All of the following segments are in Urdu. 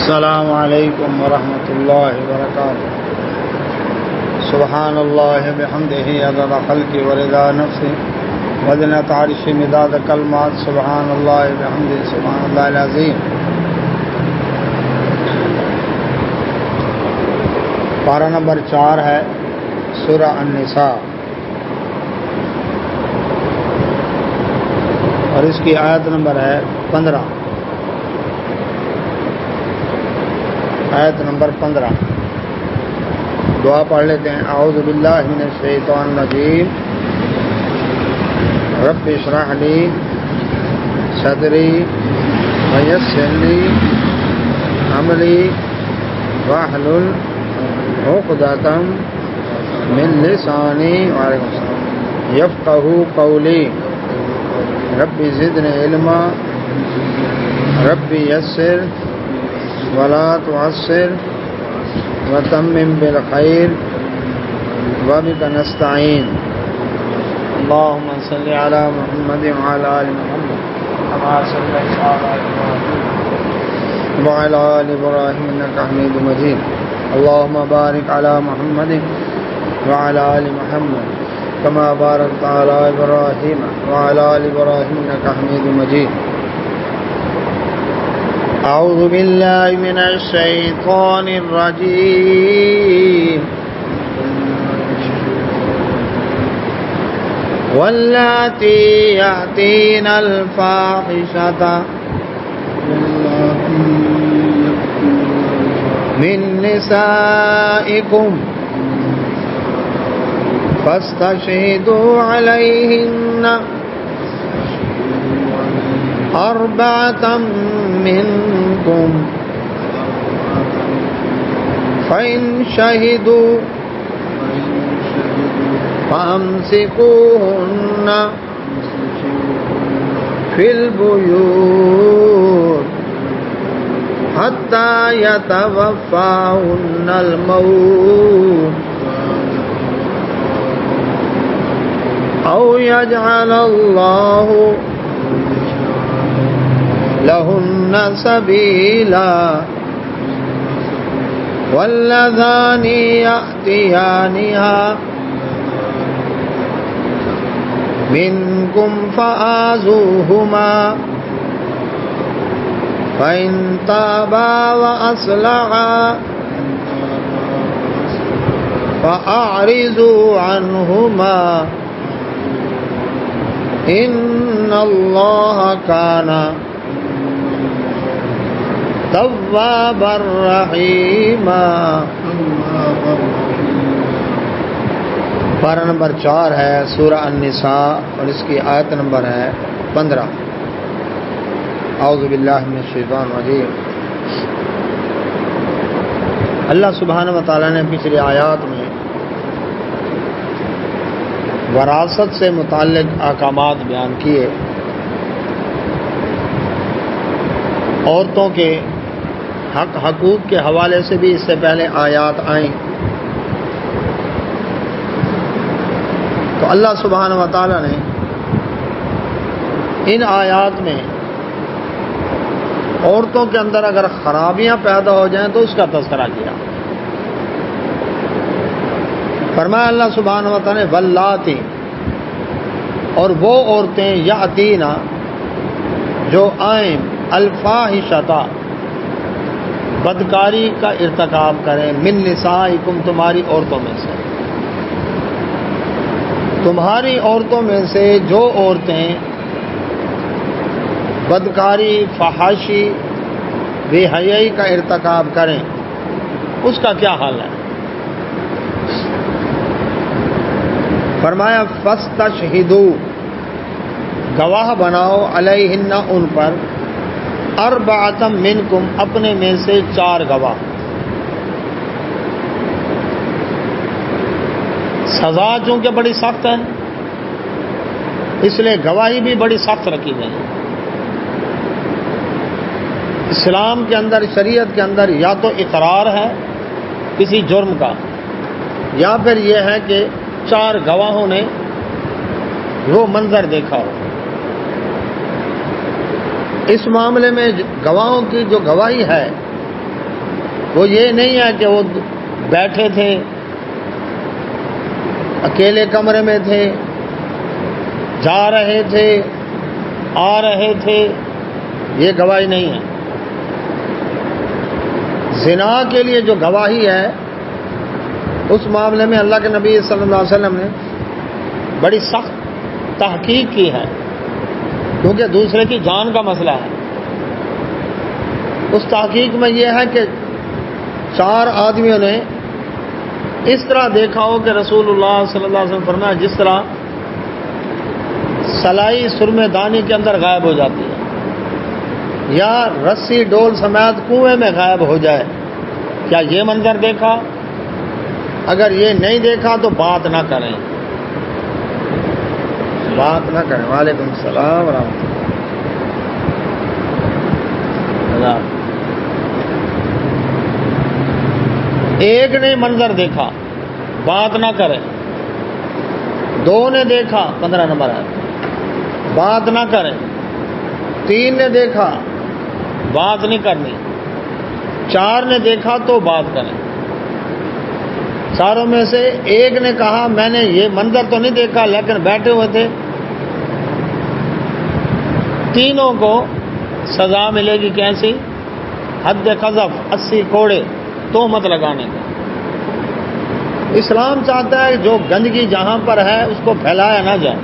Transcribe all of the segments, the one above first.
السلام علیکم ورحمۃ اللہ وبرکاتہ۔ سبحان اللہ بحمدہ عدد خلقہ ورضا نفسہ وزنۃ عرشہ مداد کلمات۔ سبحان اللہ بحمدہ سبحان اللہ العظیم۔ پارہ نمبر 4 ہے سورہ النساء، اور اس کی آیت نمبر ہے 15۔ آیت نمبر 15 دعا پڑھ لیتے ہیں۔ اعوذ باللہ من الشیطان الرجیم، رب اشرح لی صدری ویسر لی امری واحلل عقدۃ من لسانی یفقہوا قولی، رب زدنی علما، رب یسر ولا تعسر وتمم بالخير وبك نستعين۔ اللهم صل على محمد وعلى آل محمد كما صليت على إبراهيم وعلى آل إبراهيم إنك حميد مجيد۔ اللهم بارك على محمد وعلى آل محمد كما باركت على إبراهيم وعلى آل إبراهيم إنك حميد مجيد۔ اعوذ باللہ من الشیطان الرجیم، واللاتی یأتین الفاحشۃ من نسائکم فاستشہدوا علیہن أربعة منكم فإن شهدوا فأمسكوهن في البيوت حتى يتوفاهن الموت أو يجعل الله لهن سبيلا، واللذان يأتيانها منكم فآذوهما فإن تابا وأصلحا فأعرضوا عنهما إن الله كان تواب الرحیم۔ پارہ نمبر 4 ہے سورہ النساء، اور اس کی آیت نمبر ہے 15۔ اعوذ باللہ من الشیطان الرجیم۔ اللہ سبحانہ وتعالیٰ نے پچھلی آیات میں وراثت سے متعلق احکامات بیان کیے، عورتوں کے حقوق کے حوالے سے بھی اس سے پہلے آیات آئیں، تو اللہ سبحانہ و تعالیٰ نے ان آیات میں عورتوں کے اندر اگر خرابیاں پیدا ہو جائیں تو اس کا تذکرہ کیا۔ فرمایا اللہ سبحانہ و تعالیٰ نے واللاتی، اور وہ عورتیں یاتینا جو آئیں الفاحشۃ بدکاری کا ارتکاب کریں، من نسائکم تمہاری عورتوں میں سے، تمہاری عورتوں میں سے جو عورتیں بدکاری، فحاشی، بے حیائی کا ارتکاب کریں، اس کا کیا حال ہے؟ فرمایا فاستشہدوا، گواہ بناؤ، علیہن ان پر، اربعۃ منکم اپنے میں سے 4 گواہ۔ سزا چونکہ بڑی سخت ہے اس لیے گواہی بھی بڑی سخت رکھی گئی ہے۔ اسلام کے اندر، شریعت کے اندر یا تو اقرار ہے کسی جرم کا، یا پھر یہ ہے کہ 4 گواہوں نے وہ منظر دیکھا ہو۔ اس معاملے میں گواہوں کی جو گواہی ہے وہ یہ نہیں ہے کہ وہ بیٹھے تھے، اکیلے کمرے میں تھے، جا رہے تھے، آ رہے تھے، یہ گواہی نہیں ہے۔ زنا کے لیے جو گواہی ہے اس معاملے میں اللہ کے نبی صلی اللہ علیہ وسلم نے بڑی سخت تحقیق کی ہے، کیونکہ دوسرے کی جان کا مسئلہ ہے۔ اس تحقیق میں یہ ہے کہ 4 آدمیوں نے اس طرح دیکھا ہو کہ رسول اللہ صلی اللہ علیہ وسلم فرمایا جس طرح سلائی سرمے دانی کے اندر غائب ہو جاتی ہے، یا رسی ڈول سمیت کنویں میں غائب ہو جائے، کیا یہ منظر دیکھا؟ اگر یہ نہیں دیکھا تو بات نہ کریں، بات نہ کریں۔ وعلیکم السلام ورحمۃ اللہ۔ ایک نے منظر دیکھا، بات نہ کرے۔ 2 نے دیکھا، 15 نمبر ہے، بات نہ کرے۔ 3 نے دیکھا، بات نہیں کرنی۔ 4 نے دیکھا تو بات کریں۔ چاروں میں سے ایک نے کہا میں نے یہ منظر تو نہیں دیکھا لیکن بیٹھے ہوئے تھے، تینوں کو سزا ملے گی کیسی؟ حد قذف، 80 کوڑے تہمت لگانے کا۔ اسلام چاہتا ہے جو گندگی جہاں پر ہے اس کو پھیلایا نہ جائے،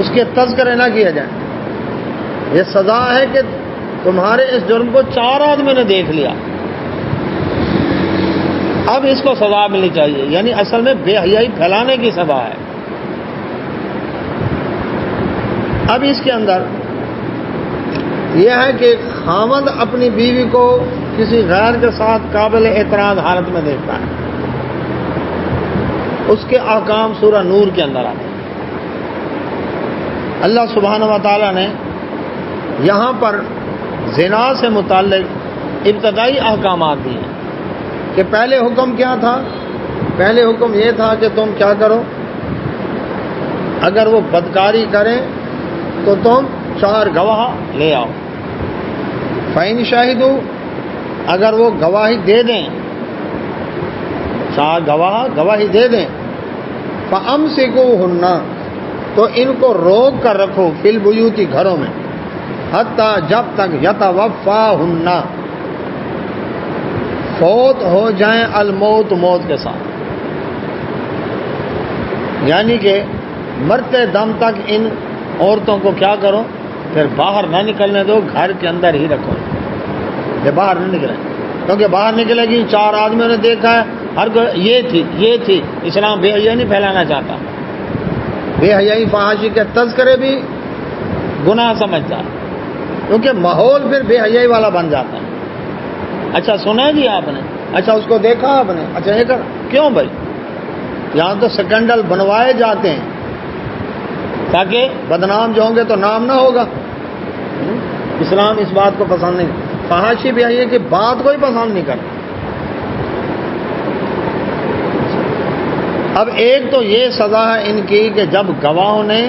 اس کے تذکرے نہ کیا جائے۔ یہ سزا ہے کہ تمہارے اس جرم کو 4 آدمی نے دیکھ لیا، اب اس کو سزا ملنی چاہیے، یعنی اصل میں بے حیائی پھیلانے کی سزا ہے۔ اب اس کے اندر یہ ہے کہ خاوند اپنی بیوی کو کسی غیر کے ساتھ قابل اعتراض حالت میں دیکھتا ہے، اس کے احکام سورہ نور کے اندر آتے ہیں۔ اللہ سبحانہ و تعالیٰ نے یہاں پر زنا سے متعلق ابتدائی احکامات دیے کہ پہلے حکم کیا تھا؟ پہلے حکم یہ تھا کہ تم کیا کرو، اگر وہ بدکاری کریں تو تم 4 گواہ لے آؤ۔ فَإِنْ شَهِدُوا، اگر وہ گواہی دے دیں، 4 گواہ گواہی دے دیں، فَأَمْسِكُوهُنَّ، تو ان کو روک کر رکھو، فِي الْبُيُوتِ، گھروں میں، حتیٰ جب تک يَتَوَفَّاهُنَّ، فوت ہو جائیں، الموت، موت کے ساتھ، یعنی کہ مرتے دم تک ان عورتوں کو کیا کرو، پھر باہر نہ نکلنے دو، گھر کے اندر ہی رکھو، یہ باہر نہ نکلیں، کیونکہ باہر نکلے گی 4 آدمیوں نے دیکھا ہے، ہر یہ تھی۔ اسلام بے حیائی نہیں پھیلانا چاہتا، بے حیائی فحاشی کے تذکرے بھی گناہ سمجھتا ہے، کیونکہ ماحول پھر بے حیائی والا بن جاتا ہے۔ اچھا سنا جی آپ نے، اچھا اس کو دیکھا آپ نے، اچھا یہ کر، کیوں بھائی؟ یہاں تو سکینڈل بنوائے جاتے ہیں تاکہ بدنام جو ہوں گے تو نام نہ ہوگا۔ اسلام اس بات کو پسند نہیں، فحاشی بھی آئیے کہ بات کوئی پسند نہیں کرتا۔ اب ایک تو یہ سزا ہے ان کی کہ جب گواہوں نے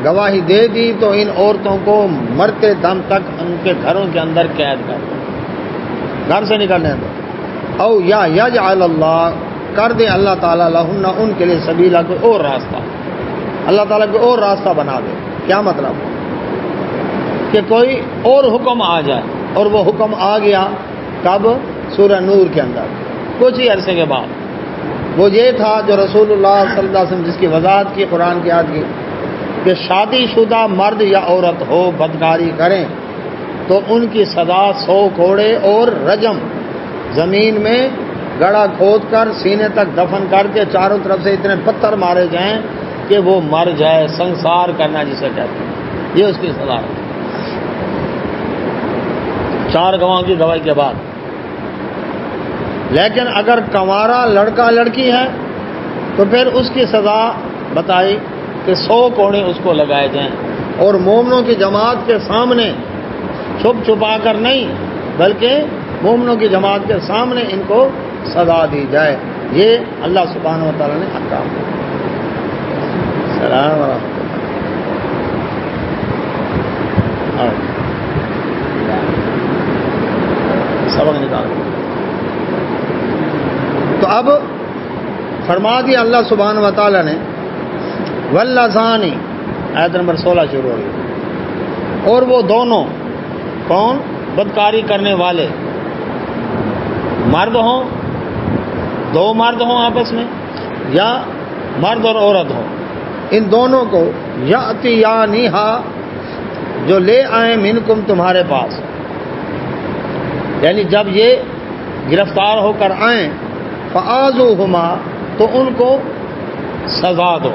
گواہی دے دی تو ان عورتوں کو مرتے دم تک ان کے گھروں کے اندر قید کر دو، گھر سے نکلنے دو۔ او یا یجعل اللہ، کر دے اللہ تعالیٰ لہن، ان کے لیے سبیلا، کوئی اور راستہ، اللہ تعالیٰ کوئی اور راستہ بنا دے۔ کیا مطلب؟ کہ کوئی اور حکم آ جائے، اور وہ حکم آ گیا کب؟ سورہ نور کے اندر کچھ ہی عرصے کے بعد۔ وہ یہ تھا جو رسول اللہ صلی اللہ علیہ وسلم جس کی وضاحت کی قرآن کی آیت کی کہ شادی شدہ مرد یا عورت ہو بدکاری کریں تو ان کی سزا 100 کوڑے اور رجم، زمین میں گڑھا کھود کر سینے تک دفن کر کے چاروں طرف سے اتنے پتھر مارے جائیں کہ وہ مر جائے، سنسار کرنا جسے کہتے ہیں، یہ اس کی سزا ہے 4 گواہوں کی گواہی کے بعد۔ لیکن اگر کنوارا لڑکا لڑکی ہے تو پھر اس کی سزا بتائی کہ 100 کوڑے اس کو لگائے جائیں، اور مومنوں کی جماعت کے سامنے، چھپ چھپا کر نہیں بلکہ مومنوں کی جماعت کے سامنے ان کو سزا دی جائے۔ یہ اللہ سبحانہ و تعالیٰ نے احکام دیا۔ السلام علیکم۔ سبق نکال اب فرما دیا اللہ سبحانہ و تعالیٰ نے واللذانی، آیت نمبر 16 شروع ہوئی، اور وہ دونوں کون؟ بدکاری کرنے والے، مرد ہوں، دو مرد ہوں آپس میں، یا مرد اور عورت ہوں، ان دونوں کو یاتیانیہا، جو لے آئیں منکم تمہارے پاس، یعنی جب یہ گرفتار ہو کر آئیں، فآذوہما، تو ان کو سزا دو،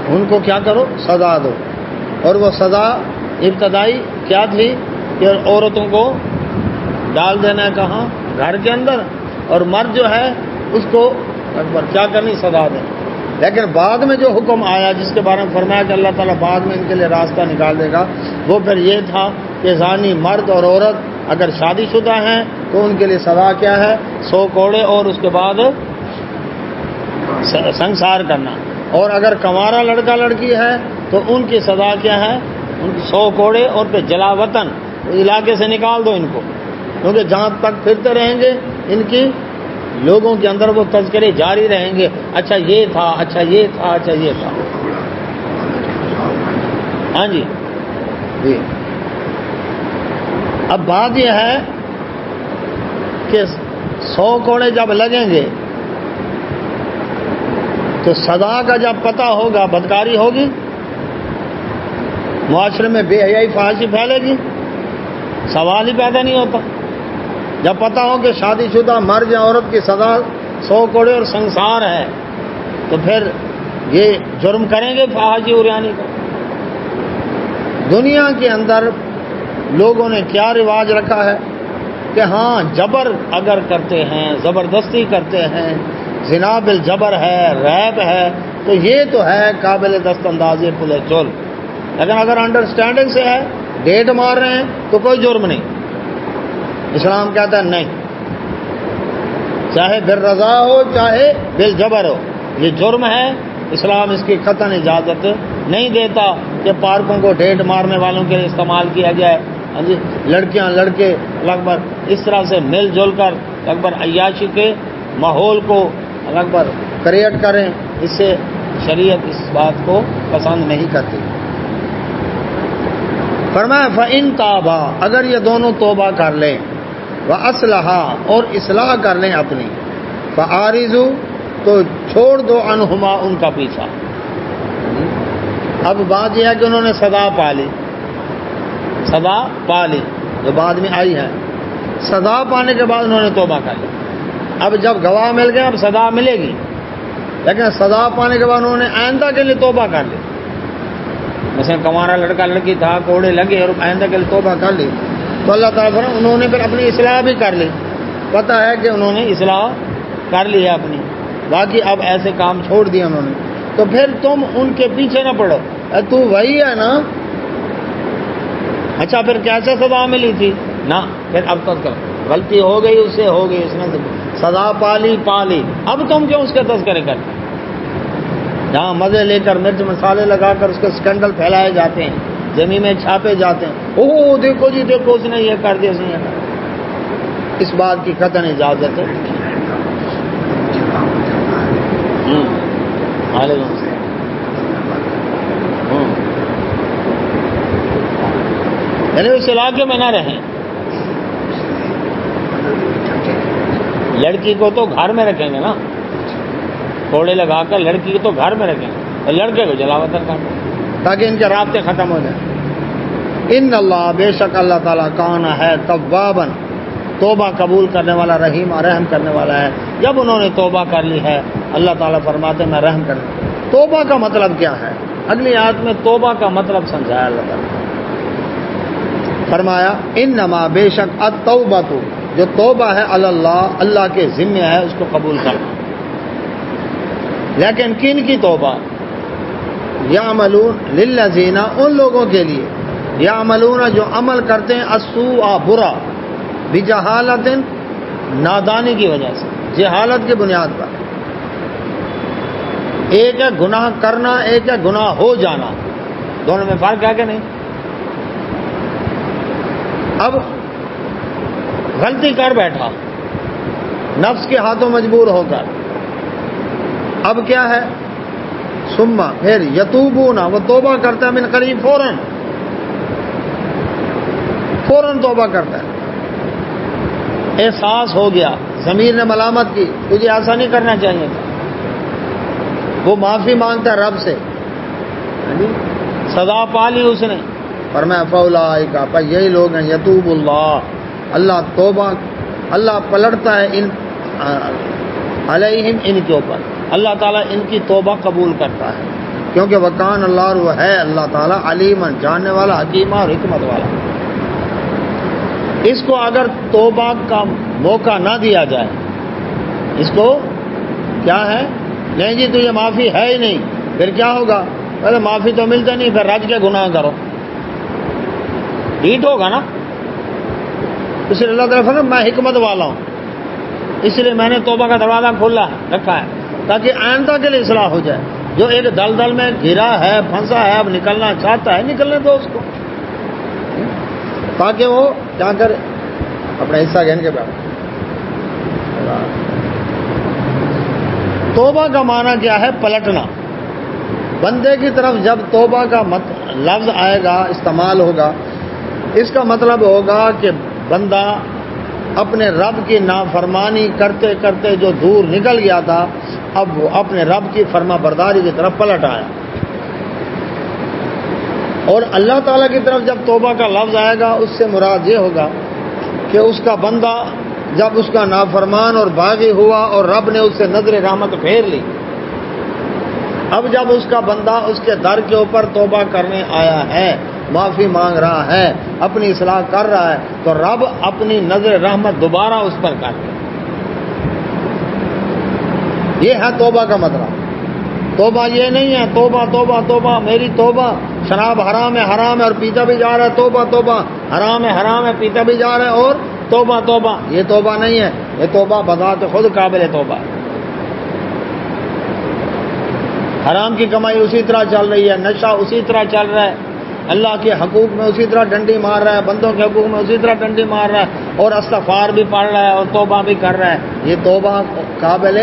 ان کو کیا کرو؟ سزا دو۔ اور وہ سزا ابتدائی کیا تھی کہ عورتوں کو ڈال دینا ہے کہاں؟ گھر کے اندر، اور مرد جو ہے اس کو کیا کرنی؟ سزا دیں۔ لیکن بعد میں جو حکم آیا جس کے بارے میں فرمایا کہ اللہ تعالیٰ بعد میں ان کے لیے راستہ نکال دے گا، وہ پھر یہ تھا کہ زانی مرد اور عورت اگر شادی شدہ ہیں تو ان کے لیے سزا کیا ہے؟ 100 کوڑے اور اس کے بعد سنسار کرنا، اور اگر کنوارا لڑکا لڑکی ہے تو ان کی سزا کیا ہے؟ ان کی 100 کوڑے اور پھر جلا وطن، علاقے سے نکال دو ان کو، کیونکہ جہاں تک پھرتے رہیں گے ان کی لوگوں کے اندر وہ تذکرے جاری رہیں گے، اچھا یہ تھا، اچھا یہ تھا، اچھا یہ تھا۔ ہاں جی جی۔ اب بات یہ ہے کہ 100 کوڑے جب لگیں گے تو سزا کا جب پتہ ہوگا بدکاری ہوگی، معاشرے میں بے حیائی فحاشی پھیلے گی، سوال ہی پیدا نہیں ہوتا۔ جب پتہ ہو کہ شادی شدہ مرد یا عورت کی سزا 100 کوڑے اور سنسار ہے تو پھر یہ جرم کریں گے فحاشی عریانی کا۔ دنیا کے اندر لوگوں نے کیا رواج رکھا ہے کہ ہاں جبر اگر کرتے ہیں، زبردستی کرتے ہیں، زنا بالجبر ہے، ریپ ہے، تو یہ تو ہے قابل دست اندازی پل چول، لیکن اگر انڈرسٹینڈنگ سے ہے، ڈیٹ مار رہے ہیں تو کوئی جرم نہیں۔ اسلام کہتا ہے نہیں، چاہے بالرضا ہو چاہے بالجبر ہو، یہ جرم ہے، اسلام اس کی قطعاً اجازت نہیں دیتا کہ پارکوں کو ڈیٹ مارنے والوں کے لیے استعمال کیا جائے۔ ہاں جی، لڑکیاں لڑکے لگ بھگ اس طرح سے مل جل کر لگ بھگ عیاشی کے ماحول کو لگ بھگ کریٹ کریں، اس سے شریعت اس بات کو پسند نہیں کرتی۔ فرمایا فَإِن تَابَا، اگر یہ دونوں توبہ کر لیں، وَأَصْلَحَا، اور اصلاح کر لیں اپنی، فَأَعْرِضُوا، تو چھوڑ دو عنہما، ان کا پیچھا۔ اب بات یہ ہے کہ انہوں نے سزا پا لی، سزا پا لی جو بعد میں آئی ہے، سزا پانے کے بعد انہوں نے توبہ کر لی۔ اب جب گواہ مل گئے اب سزا ملے گی، لیکن سزا پانے کے بعد انہوں نے آئندہ کے لیے توبہ کر لی، مثلا کنوارا لڑکا لڑکی تھا، کوڑے لگے اور آئندہ کے لیے توبہ کر لی، تو اللہ تعالیٰ فرماتا انہوں نے پھر اپنی اصلاح بھی کر لی، پتہ ہے کہ انہوں نے اصلاح کر لی ہے اپنی، باقی اب ایسے کام چھوڑ دیے انہوں نے، تو پھر تم ان کے پیچھے نہ پڑو، تو وہی ہے نا، اچھا پھر کیسے سزا ملی تھی؟ نہ، پھر اب تک غلطی ہو گئی، اس سے ہو گئی، اس نے سزا پا لی، اب تم کیوں اس کے تذکرے کرتے؟ جہاں مزے لے کر مرچ مسالے لگا کر اس کے اسکینڈل پھیلائے جاتے ہیں، زمین میں چھاپے جاتے ہیں، اوہ دیکھو جی دیکھو اس نے یہ کر دیا، اس نے یہ کر دیا، اس بات کی قطعاً اجازت ہے۔ یعنی اس علاقے میں نہ رہیں، لڑکی کو تو گھر میں رکھیں گے نا، کوڑے لگا کر لڑکی کو تو گھر میں رکھیں گے اور لڑکے کو جلا وطن کر دیں تاکہ ان کے رابطے ختم ہو جائیں۔ ان اللہ، بے شک اللہ تعالیٰ کان ہے تواباً، توبہ قبول کرنے والا، رحیم اور رحم کرنے والا ہے۔ جب انہوں نے توبہ کر لی ہے اللہ تعالیٰ فرماتے ہیں میں رحم کرنے والا۔ توبہ کا مطلب کیا ہے؟ اگلی آیت میں توبہ کا مطلب سمجھایا اللہ تعالیٰ، فرمایا انما، بے شک التوبۃ، جو توبہ ہے اللہ، اللہ کے ذمہ ہے اس کو قبول کرنا، لیکن کن کی توبہ؟ یعملون للذین، ان لوگوں کے لیے، یعملون جو عمل کرتے ہیں، السوء برا، بجہالت، نادانی کی وجہ سے، جہالت کی بنیاد پر۔ ایک ہے گناہ کرنا، ایک ہے گناہ ہو جانا، دونوں میں فرق ہے کہ نہیں؟ اب غلطی کر بیٹھا، نفس کے ہاتھوں مجبور ہو کر. اب کیا ہے؟ ثم پھر یتوبون وہ توبہ کرتا ہے من قریب فوراً توبہ کرتا ہے. احساس ہو گیا، ضمیر نے ملامت کی، تجھے ایسا نہیں کرنا چاہیے تھا. وہ معافی مانگتا ہے رب سے، سزا پا لی اس نے. فرمایا فاولئک، یہی لوگ ہیں یتوب اللہ توبہ، اللہ پلٹتا ہے ان علیہم، ان کے اوپر. اللہ تعالیٰ ان کی توبہ قبول کرتا ہے، کیونکہ وکان اللہ وہ ہے اللہ تعالیٰ علیمن جاننے والا، حکیمہ اور حکمت والا. اس کو اگر توبہ کا موقع نہ دیا جائے، اس کو کیا ہے، نہیں جی تجھے معافی ہے ہی نہیں، پھر کیا ہوگا؟ پہلے معافی تو ملتا نہیں، پھر رج کے گناہ کرو، ڈیٹ ہوگا نا. اس لیے اللہ تعالیٰ فرماتا میں حکمت والا ہوں، اس لیے میں نے توبہ کا دروازہ کھولا رکھا ہے تاکہ آئندہ کے لیے اصلاح ہو جائے. جو ایک دلدل میں گھرا ہے، پھنسا ہے، اب نکلنا چاہتا ہے، نکلنے دو اس کو، تاکہ وہ کیا کرے، اپنا حصہ گھن کے بیٹھ. توبہ کا معنی کیا ہے؟ پلٹنا. بندے کی طرف جب توبہ کا لفظ آئے گا، استعمال ہوگا، اس کا مطلب ہوگا کہ بندہ اپنے رب کی نافرمانی کرتے کرتے جو دور نکل گیا تھا، اب وہ اپنے رب کی فرما برداری کی طرف پلٹ آیا. اور اللہ تعالیٰ کی طرف جب توبہ کا لفظ آئے گا، اس سے مراد یہ ہوگا کہ اس کا بندہ جب اس کا نافرمان اور باغی ہوا اور رب نے اس سے نظر رحمت پھیر لی، اب جب اس کا بندہ اس کے در کے اوپر توبہ کرنے آیا ہے، معافی مانگ رہا ہے، اپنی اصلاح کر رہا ہے، تو رب اپنی نظر رحمت دوبارہ اس پر کر دے. یہ ہے توبہ کا مطلب. توبہ یہ نہیں ہے توبہ توبہ توبہ میری توبہ، شراب حرام ہے اور پیتا بھی جا رہا ہے، توبہ توبہ، حرام ہے پیتا بھی جا رہا ہے اور توبہ توبہ. یہ توبہ نہیں ہے، یہ توبہ بذات خود قابل توبہ. حرام کی کمائی اسی طرح چل رہی ہے، نشہ اسی طرح چل رہا ہے، اللہ کے حقوق میں اسی طرح ڈنڈی مار رہا ہے، بندوں کے حقوق میں اسی طرح ڈنڈی مار رہا ہے، اور استغفار بھی پڑھ رہا ہے اور توبہ بھی کر رہا ہے. یہ توبہ قابل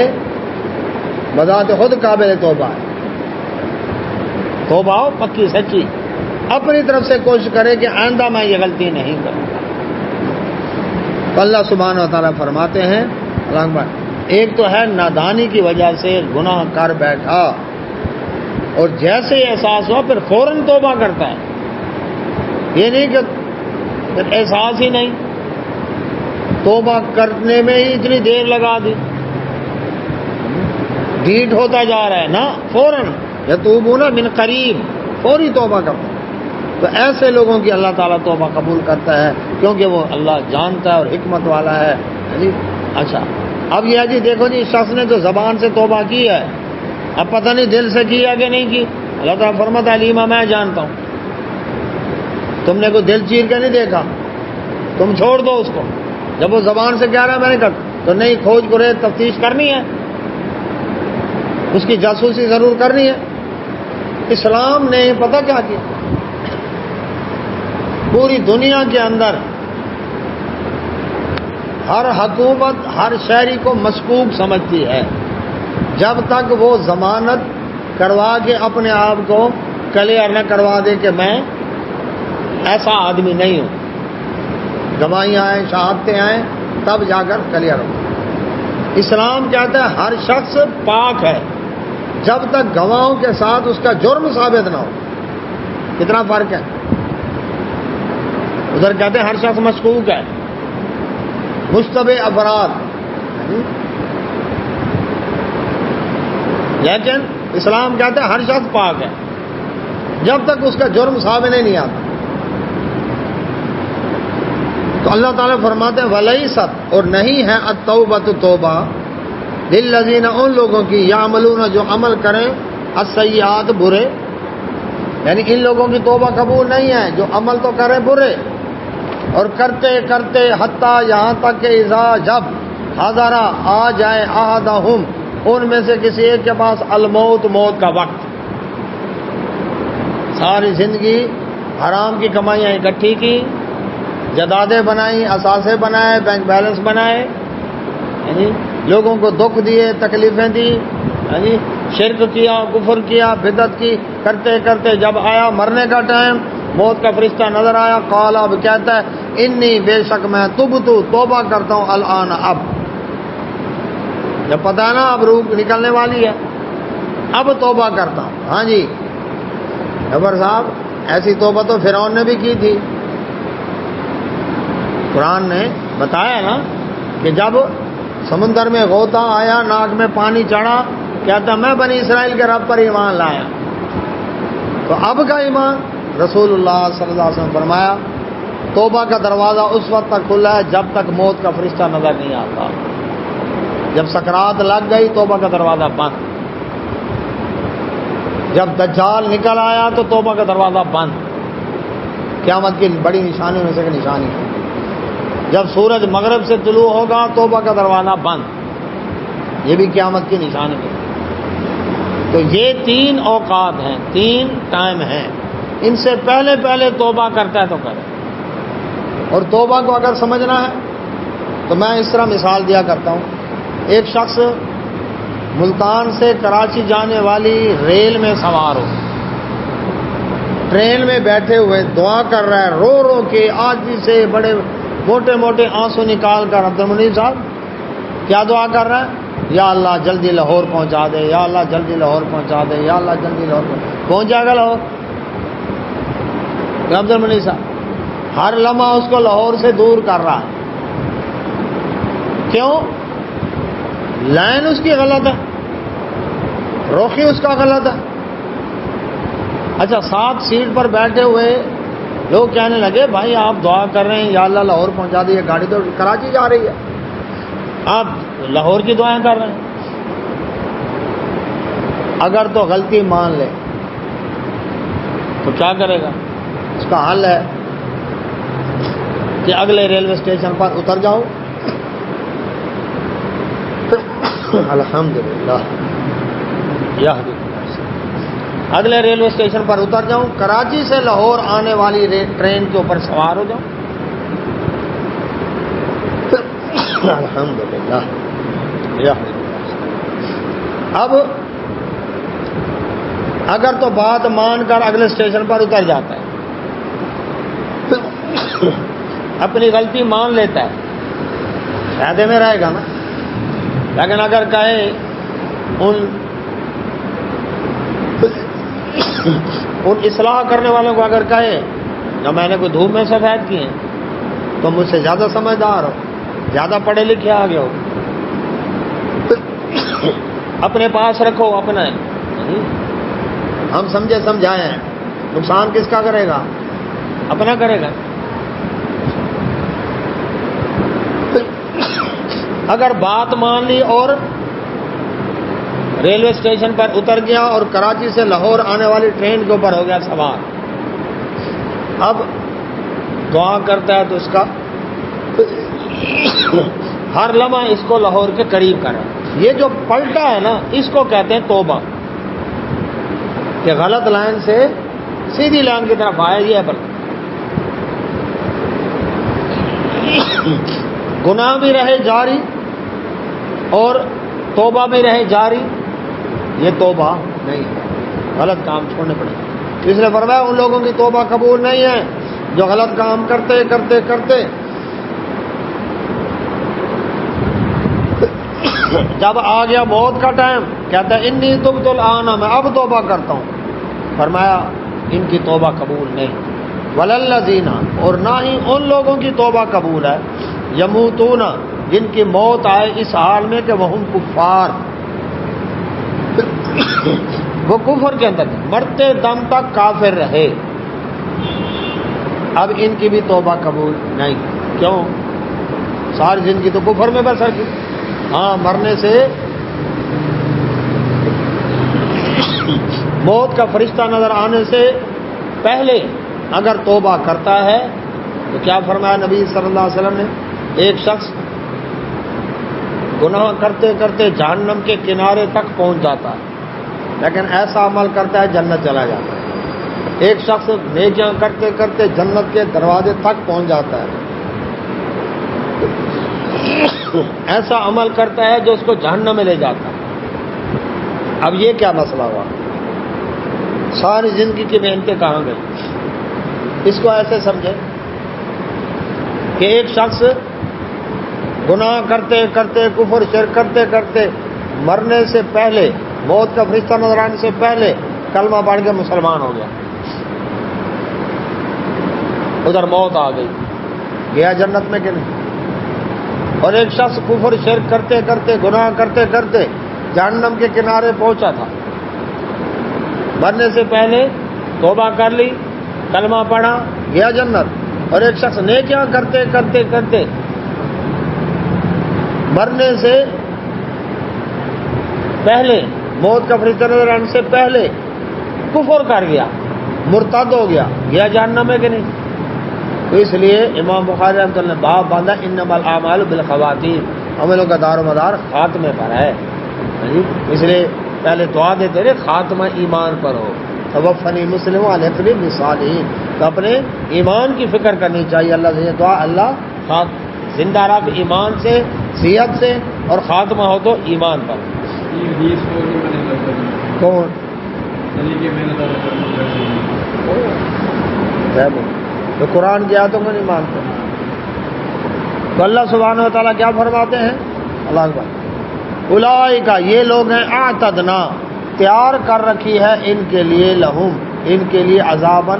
بذات خود قابل توبہ ہے. توبہ ہو پکی سچی، اپنی طرف سے کوشش کرے کہ آئندہ میں یہ غلطی نہیں کروں گا. تو اللہ سبحانہ و تعالیٰ فرماتے ہیں، ایک تو ہے نادانی کی وجہ سے گناہ کر بیٹھا اور جیسے ہی احساس ہوا پھر فوراً توبہ کرتا ہے. یہ نہیں کہ پھر احساس ہی نہیں، توبہ کرنے میں ہی اتنی دیر لگا دی، ڈیٹ ہوتا جا رہا ہے نا، فوراً یتوبون من قریب، فوری توبہ کرتا ہے. تو ایسے لوگوں کی اللہ تعالیٰ توبہ قبول کرتا ہے، کیونکہ وہ اللہ جانتا ہے اور حکمت والا ہے. جی اچھا، اب یہ ہے جی دیکھو جی، شخص نے تو زبان سے توبہ کی ہے، اب پتہ نہیں دل سے کیا کہ نہیں کی. اللہ تعالیٰ فرماتا ہے علیمہ میں جانتا ہوں. تم نے کوئی دل چیر کے نہیں دیکھا، تم چھوڑ دو اس کو. جب وہ زبان سے کہہ رہا ہے میں نے کہا تو نہیں، کھوج کرے تفتیش کرنی ہے، اس کی جاسوسی ضرور کرنی ہے. اسلام نے پتہ کیا کیا، پوری دنیا کے اندر ہر حکومت ہر شہری کو مشکوک سمجھتی ہے جب تک وہ ضمانت کروا کے اپنے آپ کو کلیئر نہ کروا دے کہ میں ایسا آدمی نہیں ہوں. گواہیاں آئیں، شہادتیں آئیں، تب جا کر کلیئر ہو. اسلام کہتا ہے ہر شخص پاک ہے جب تک گواہوں کے ساتھ اس کا جرم ثابت نہ ہو. کتنا فرق ہے. ادھر کہتے ہیں ہر شخص مشکوک ہے، مشتبہ افراد، لیکن اسلام کہتا ہے ہر شخص پاک ہے جب تک اس کا جرم سامنے نہیں آتا. تو اللہ تعالیٰ فرماتے ہیں وَلَيْسَتْ، اور نہیں ہے التوبۃ توبہ، للذین، ان لوگوں کی، یعملون، جو عمل کریں، السیئات، برے. یعنی ان لوگوں کی توبہ قبول نہیں ہے جو عمل تو کریں برے، اور کرتے کرتے حتیٰ، یہاں تک کہ اذا، جب، حضر، آ جائے، احدہم، ان میں سے کسی ایک کے پاس، الموت، موت کا وقت. ساری زندگی حرام کی کمائیاں اکٹھی کی، جدادیں بنائیں، اثاثے بنائے، بینک بیلنس بنائے، لوگوں کو دکھ دیے، تکلیفیں دی، شرک کیا، کفر کیا، بدعت کی، کرتے کرتے جب آیا مرنے کا ٹائم، موت کا فرشتہ نظر آیا، قال، اب کہتا ہے انی، بے شک میں تبتو، توبہ کرتا ہوں، الآن، اب جب پتا نا اب روح نکلنے والی ہے، اب توبہ کرتا ہوں۔ ہاں جی جبر صاحب، ایسی توبہ تو فرعون نے بھی کی تھی۔ قرآن نے بتایا نا کہ جب سمندر میں غوطہ آیا، ناک میں پانی چڑھا، کہتا میں بنی اسرائیل کے رب پر ایمان لایا۔ تو اب کا ایمان، رسول اللہ صلی اللہ علیہ وسلم فرمایا توبہ کا دروازہ اس وقت تک کھلا ہے جب تک موت کا فرشتہ نظر نہیں آتا۔ جب سکرات لگ گئی توبہ کا دروازہ بند، جب دجال نکل آیا تو توبہ کا دروازہ بند، قیامت کی بڑی نشانیوں میں سے ایک نشانی ہے۔ جب سورج مغرب سے طلوع ہوگا توبہ کا دروازہ بند، یہ بھی قیامت کی نشانی ہے۔ تو یہ 3 اوقات ہیں، 3 ٹائم ہیں، ان سے پہلے پہلے توبہ کرتا ہے تو کرے۔ اور توبہ کو اگر سمجھنا ہے تو میں اس طرح مثال دیا کرتا ہوں۔ ایک شخص ملتان سے کراچی جانے والی ریل میں سوار ہو، ٹرین میں بیٹھے ہوئے دعا کر رہا ہے، رو رو کے عاجزی سے بڑے موٹے موٹے آنسو نکال کر۔ عبد المنیب صاحب کیا دعا کر رہا ہے؟ یا اللہ جلدی لاہور پہنچا دے، یا اللہ جلدی لاہور پہنچا دے، یا اللہ جلدی لاہور پہنچ جائے گا لاہور؟ عبد المنیب صاحب ہر لمحہ اس کو لاہور سے دور کر رہا ہے۔ کیوں؟ لائن اس کی غلط ہے، روخی اس کا غلط ہے۔ اچھا، 7 سیٹ پر بیٹھے ہوئے لوگ کہنے لگے بھائی آپ دعا کر رہے ہیں یا اللہ لاہور پہنچا دیے، گاڑی تو کراچی جا رہی ہے، آپ لاہور کی دعائیں کر رہے ہیں۔ اگر تو غلطی مان لے تو کیا کرے گا؟ اس کا حل ہے کہ اگلے ریلوے اسٹیشن پر اتر جاؤ، الحمدللہ، اگلے ریلوے اسٹیشن پر اتر جاؤں، کراچی سے لاہور آنے والی ٹرین کے اوپر سوار ہو جاؤں، الحمدللہ۔ اب اگر تو بات مان کر اگلے اسٹیشن پر اتر جاتا ہے، اپنی غلطی مان لیتا ہے، فائدے میں رہے گا نا۔ لیکن اگر کہے ان اصلاح کرنے والوں کو اگر کہے جب میں نے کوئی دھوپ میں سفید کی ہیں تو مجھ سے زیادہ سمجھدار ہو، زیادہ پڑھے لکھے آگے ہو، اپنے پاس رکھو اپنا، ہم سمجھے سمجھائے ہیں، نقصان کس کا کرے گا؟ اپنا کرے گا۔ اگر بات مان لی اور ریلوے اسٹیشن پر اتر گیا اور کراچی سے لاہور آنے والی ٹرین کے اوپر ہو گیا سوار، اب دعا کرتا ہے تو اس کا ہر لمحہ اس کو لاہور کے قریب کرے۔ یہ جو پلٹا ہے نا اس کو کہتے ہیں توبہ، کہ غلط لائن سے سیدھی لائن کی طرف آئے، یہ ہے پلٹا۔ گناہ بھی رہے جاری اور توبہ بھی رہے جاری، یہ توبہ نہیں ہے، غلط کام چھوڑنے پڑے۔ اس لیے فرمایا ان لوگوں کی توبہ قبول نہیں ہے جو غلط کام کرتے کرتے کرتے جب آ گیا موت کا ٹائم کہتا ہے انی تبت الآن، میں اب توبہ کرتا ہوں۔ فرمایا ان کی توبہ قبول نہیں، وللذین، اور نہ ہی ان لوگوں کی توبہ قبول ہے، یموتون، جن کی موت آئے اس حال میں کہ وہ کفار، وہ کفر کے اندر مرتے دم تک کافر رہے۔ اب ان کی بھی توبہ قبول نہیں، کیوں؟ ساری زندگی تو کفر میں بسر کی۔ ہاں، مرنے سے موت کا فرشتہ نظر آنے سے پہلے اگر توبہ کرتا ہے تو کیا فرمایا نبی صلی اللہ علیہ وسلم نے؟ ایک شخص گناہ کرتے کرتے جہنم کے کنارے تک پہنچ جاتا ہے لیکن ایسا عمل کرتا ہے جنت چلا جاتا ہے۔ ایک شخص نیکیاں کرتے کرتے جنت کے دروازے تک پہنچ جاتا ہے ایسا عمل کرتا ہے جو اس کو جہنم میں لے جاتا ہے۔ اب یہ کیا مسئلہ ہوا؟ ساری زندگی کی محنتیں کہاں گئی؟ اس کو ایسے سمجھے کہ ایک شخص گناہ کرتے کرتے، کفر شرک کرتے کرتے، مرنے سے پہلے، موت کا فرشتہ نظر آنے سے پہلے کلمہ پڑھ کے مسلمان ہو گیا، ادھر موت آ گئی، گیا جنت میں کہ نہیں؟ اور ایک شخص کفر شرک کرتے کرتے، گناہ کرتے کرتے جہنم کے کنارے پہنچا تھا، مرنے سے پہلے توبہ کر لی، کلمہ پڑھا، گیا جنت۔ اور ایک شخص نیکیاں کرتے کرتے کرتے مرنے سے پہلے، موت کا فرشتہ نظر آنے سے پہلے کفر کر گیا، مرتد ہو گیا، گیا جہنم میں کہ نہیں؟ تو اس لیے امام بخاری رحمۃ اللہ نے باب باندھا انما الاعمال بالخواتیم، عملوں کا دار و مدار خاتمے پر ہے۔ اس لیے پہلے دعا دیتے رہے خاتمہ ایمان پر ہو، توفنی مسلم والحقنی بالصالحین، تو اپنے ایمان کی فکر کرنی چاہیے۔ اللہ سے یہ دعا، اللہ زندہ رکھ ایمان سے، صحت سے، اور خاتمہ ہو تو ایمان پر۔ کون؟ تو قرآن کی آیتوں کو نہیں مانتے۔ تو اللہ سبحانہ و تعالیٰ کیا فرماتے ہیں؟ اللہ اکبر، اولئک، یہ لوگ ہیں، اعتدنا، تیار کر رکھی ہے ان کے لیے، لہم، ان کے لیے، عذاب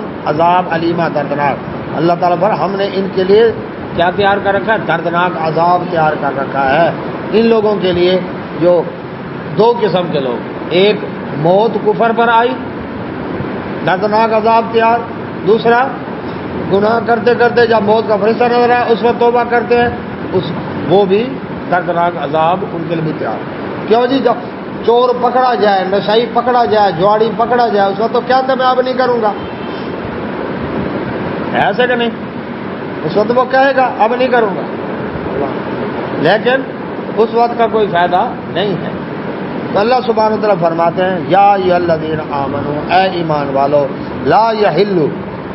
علیمہ، دردناک۔ اللہ تعالیٰ پر ہم نے ان کے لیے کیا تیار کر رکھا ہے؟ دردناک عذاب تیار کر رکھا ہے ان لوگوں کے لیے، جو دو قسم کے لوگ، ایک موت کفر پر آئی، دردناک عذاب تیار، دوسرا گناہ کرتے کرتے جب موت کا فرشتہ نظر آیا اس وقت توبہ کرتے ہیں، وہ بھی دردناک عذاب ان کے لیے بھی تیار۔ کیوں جی؟ جب چور پکڑا جائے، نشائی پکڑا جائے، جواڑی پکڑا جائے، اس وقت تو کیا تھا میں اب نہیں کروں گا، ایسے کہ نہیں؟ اس وقت وہ کہے گا اب نہیں کروں گا، لیکن اس وقت کا کوئی فائدہ نہیں ہے۔ تو اللہ سبحانہ و تعالیٰ فرماتے ہیں یا ایھاالذین آمنوا، اے ایمان والو، لا یحل،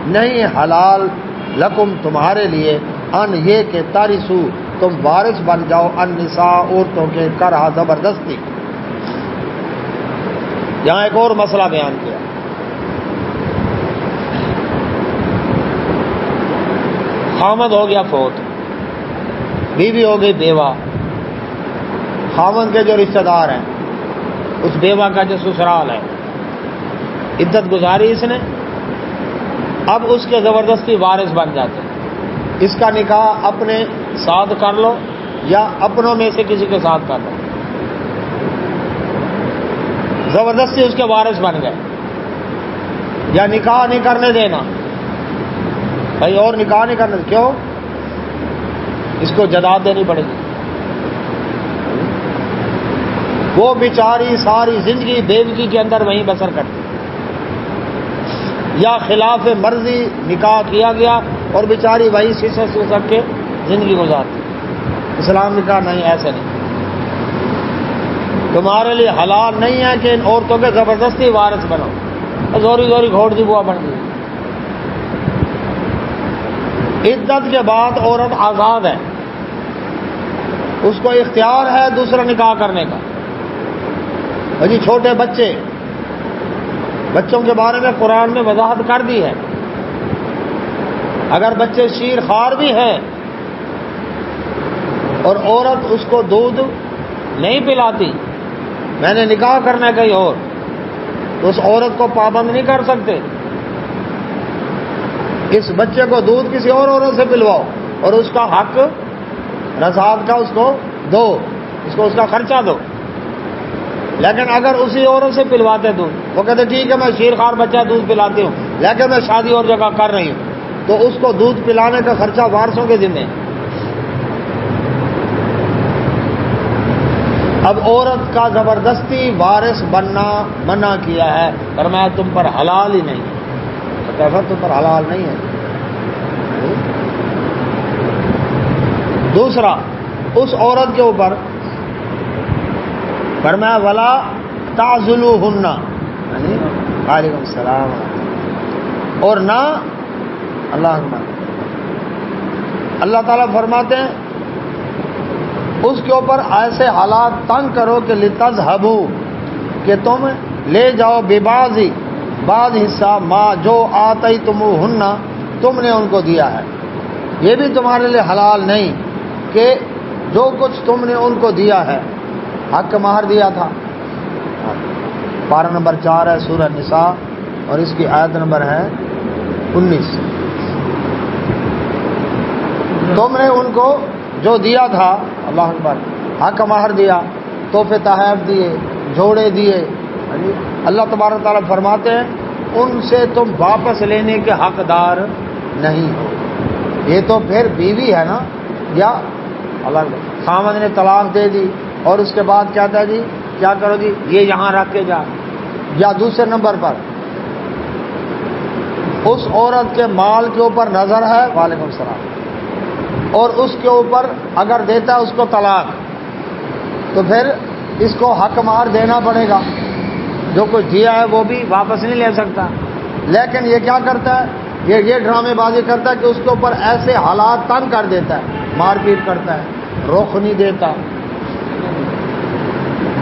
نہیں حلال، لکم، تمہارے لیے، ان، یہ کہ ترثو، تم وارث بن جاؤ، النساء، عورتوں کے، کرہا، زبردستی۔ یہاں ایک اور مسئلہ بیان کیا، خامد ہو گیا فوت، بیوی ہو گئی بیوہ، خامد کے جو رشتہ دار ہیں، اس بیوہ کا جو سسرال ہے، عدت گزاری اس نے، اب اس کے زبردستی وارث بن جاتے ہیں۔ اس کا نکاح اپنے ساتھ کر لو یا اپنوں میں سے کسی کے ساتھ کر لو، زبردستی اس کے وارث بن گئے، یا نکاح نہیں کرنے دینا، بھائی اور نکاح نہیں کرنے، کیوں؟ اس کو جداد دینی پڑے گی۔ وہ بیچاری ساری زندگی بیوگی کے اندر وہیں بسر کرتی، یا خلاف مرضی نکاح کیا گیا اور بیچاری وہیں سسک کے زندگی گزارتی۔ اسلام نکاح نہیں، ایسے نہیں، تمہارے لیے حلال نہیں ہے کہ ان عورتوں کے زبردستی وارث بنو، زوری زوری گھوڑ دی بوا بن گئی۔ عدت کے بعد عورت آزاد ہے، اس کو اختیار ہے دوسرا نکاح کرنے کا۔ اور جی چھوٹے بچے، بچوں کے بارے میں قرآن میں وضاحت کر دی ہے، اگر بچے شیر خوار بھی ہیں اور عورت اس کو دودھ نہیں پلاتی، میں نے نکاح کرنا ہے کہیں اور، تو اس عورت کو پابند نہیں کر سکتے، اس بچے کو دودھ کسی اور عورت سے پلواؤ اور اس کا حق رضاعت کا اس کو دو، اس کو اس کا خرچہ دو۔ لیکن اگر اسی عورت سے پلواتے دودھ، وہ کہتے ٹھیک ہے میں شیر خوار بچہ دودھ پلاتی ہوں لیکن میں شادی اور جگہ کر رہی ہوں، تو اس کو دودھ پلانے کا خرچہ وارثوں کے ذمہ ہے۔ اب عورت کا زبردستی وارث بننا منع کیا ہے، فرمایا تم پر حلال ہی نہیں ہے، تو کیسا تم پر حلال نہیں ہے؟ دوسرا، اس عورت کے اوپر فرمایا ولا تعذلوہن، وعلیکم السلام، اور نہ اللہ تعالیٰ فرماتے ہیں اس کے اوپر ایسے حالات تنگ کرو کہ لتذہبو، کہ تم لے جاؤ ببعضی، بعض حصہ ما جو آتیتموہن، تم نے ان کو دیا ہے، یہ بھی تمہارے لیے حلال نہیں کہ جو کچھ تم نے ان کو دیا ہے، حق مہر دیا تھا۔ پارہ نمبر 4 ہے سورہ نساء اور اس کی آیت نمبر ہے 19۔ تم نے ان کو جو دیا تھا، اللہ اکبر، حق مہر دیا، تحفے تحائف دیے، جوڑے دیے، اللہ تبارک تعالیٰ فرماتے ہیں ان سے تم واپس لینے کے حقدار نہیں ہو۔ یہ تو پھر بیوی ہے نا، یا اللہ خامد نے طلاق دے دی اور اس کے بعد کہتا ہے جی کیا کرو جی یہ یہاں رکھ کے جا، یا دوسرے نمبر پر اس عورت کے مال کے اوپر نظر ہے، وعلیکم السلام، اور اس کے اوپر اگر دیتا ہے اس کو طلاق، تو پھر اس کو حق مہر دینا پڑے گا، جو کچھ دیا ہے وہ بھی واپس نہیں لے سکتا۔ لیکن یہ کیا کرتا ہے، یہ ڈرامے بازی کرتا ہے کہ اس کے اوپر ایسے حالات تنگ کر دیتا ہے، مار پیٹ کرتا ہے، رخ نہیں دیتا،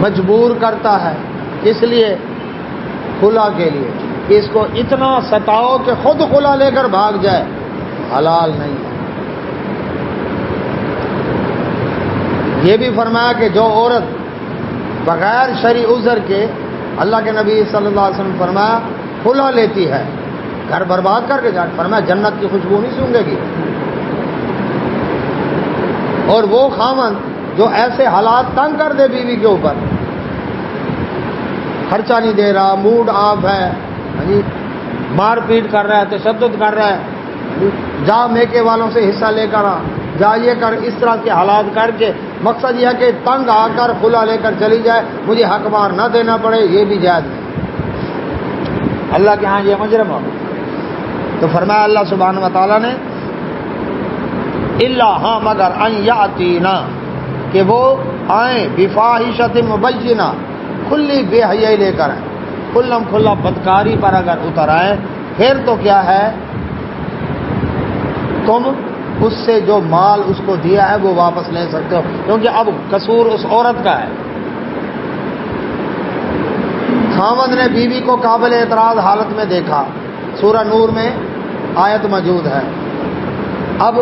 مجبور کرتا ہے، اس لیے خلا کے لیے کہ اس کو اتنا ستاؤ کہ خود خلا لے کر بھاگ جائے، حلال نہیں ہے۔ یہ بھی فرمایا کہ جو عورت بغیر شرعی عذر کے، اللہ کے نبی صلی اللہ علیہ وسلم فرمایا خلا لیتی ہے، گھر برباد کر کے جائے، فرمایا جنت کی خوشبو نہیں سونگے گی۔ اور وہ خامن جو ایسے حالات تنگ کر دے بیوی کے اوپر، خرچہ نہیں دے رہا، موڈ آف ہے، مار پیٹ کر رہا ہے، تشدد کر رہا ہے، جا میکے والوں سے حصہ لے کر آ، جا یہ کر، اس طرح کے حالات کر کے مقصد یہ ہے کہ تنگ آ کر خلا لے کر چلی جائے، مجھے حق مہر نہ دینا پڑے، یہ بھی جائز نہیں، اللہ کے ہاں یہ مجرم ہو۔ تو فرمایا اللہ سبحانہ و تعالیٰ نے الا، ہاں مگر ان یاتینا، کہ وہ آئیں بفاحشۃ مبینہ، کھلی بے حیائی لے کر آئیں، کھلم کھلا بدکاری پر اگر اتر آئیں، پھر تو کیا ہے، تم اس سے جو مال اس کو دیا ہے وہ واپس لے سکتے ہو، کیونکہ اب قصور اس عورت کا ہے۔ خاوند نے بیوی کو قابل اعتراض حالت میں دیکھا، سورہ نور میں آیت موجود ہے، اب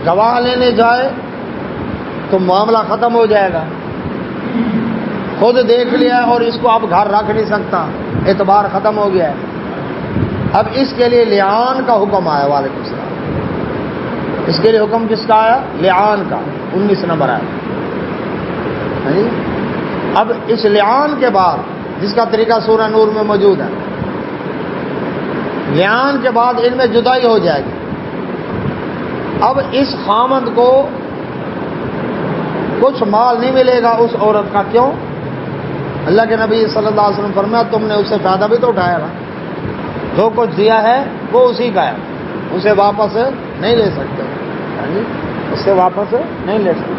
گواہ لینے جائے تو معاملہ ختم ہو جائے گا، خود دیکھ لیا اور اس کو اب گھر رکھ نہیں سکتا، اعتبار ختم ہو گیا ہے۔ اب اس کے لیے لعان کا حکم آیا، وعلیکم السلام، اس کے لیے حکم کس کا آیا؟ لعان کا، 19 نمبر آیا۔ اب اس لعان کے بعد، جس کا طریقہ سورہ نور میں موجود ہے، لعان کے بعد ان میں جدائی ہو جائے گی۔ اب اس خامند کو کچھ مال نہیں ملے گا اس عورت کا، کیوں؟ اللہ کے نبی صلی اللہ علیہ وسلم فرمایا تم نے اس سے فائدہ بھی تو اٹھایا نا، جو کچھ دیا ہے وہ اسی کا ہے، اسے واپس نہیں لے سکتے، اس سے واپس نہیں لے سکتے۔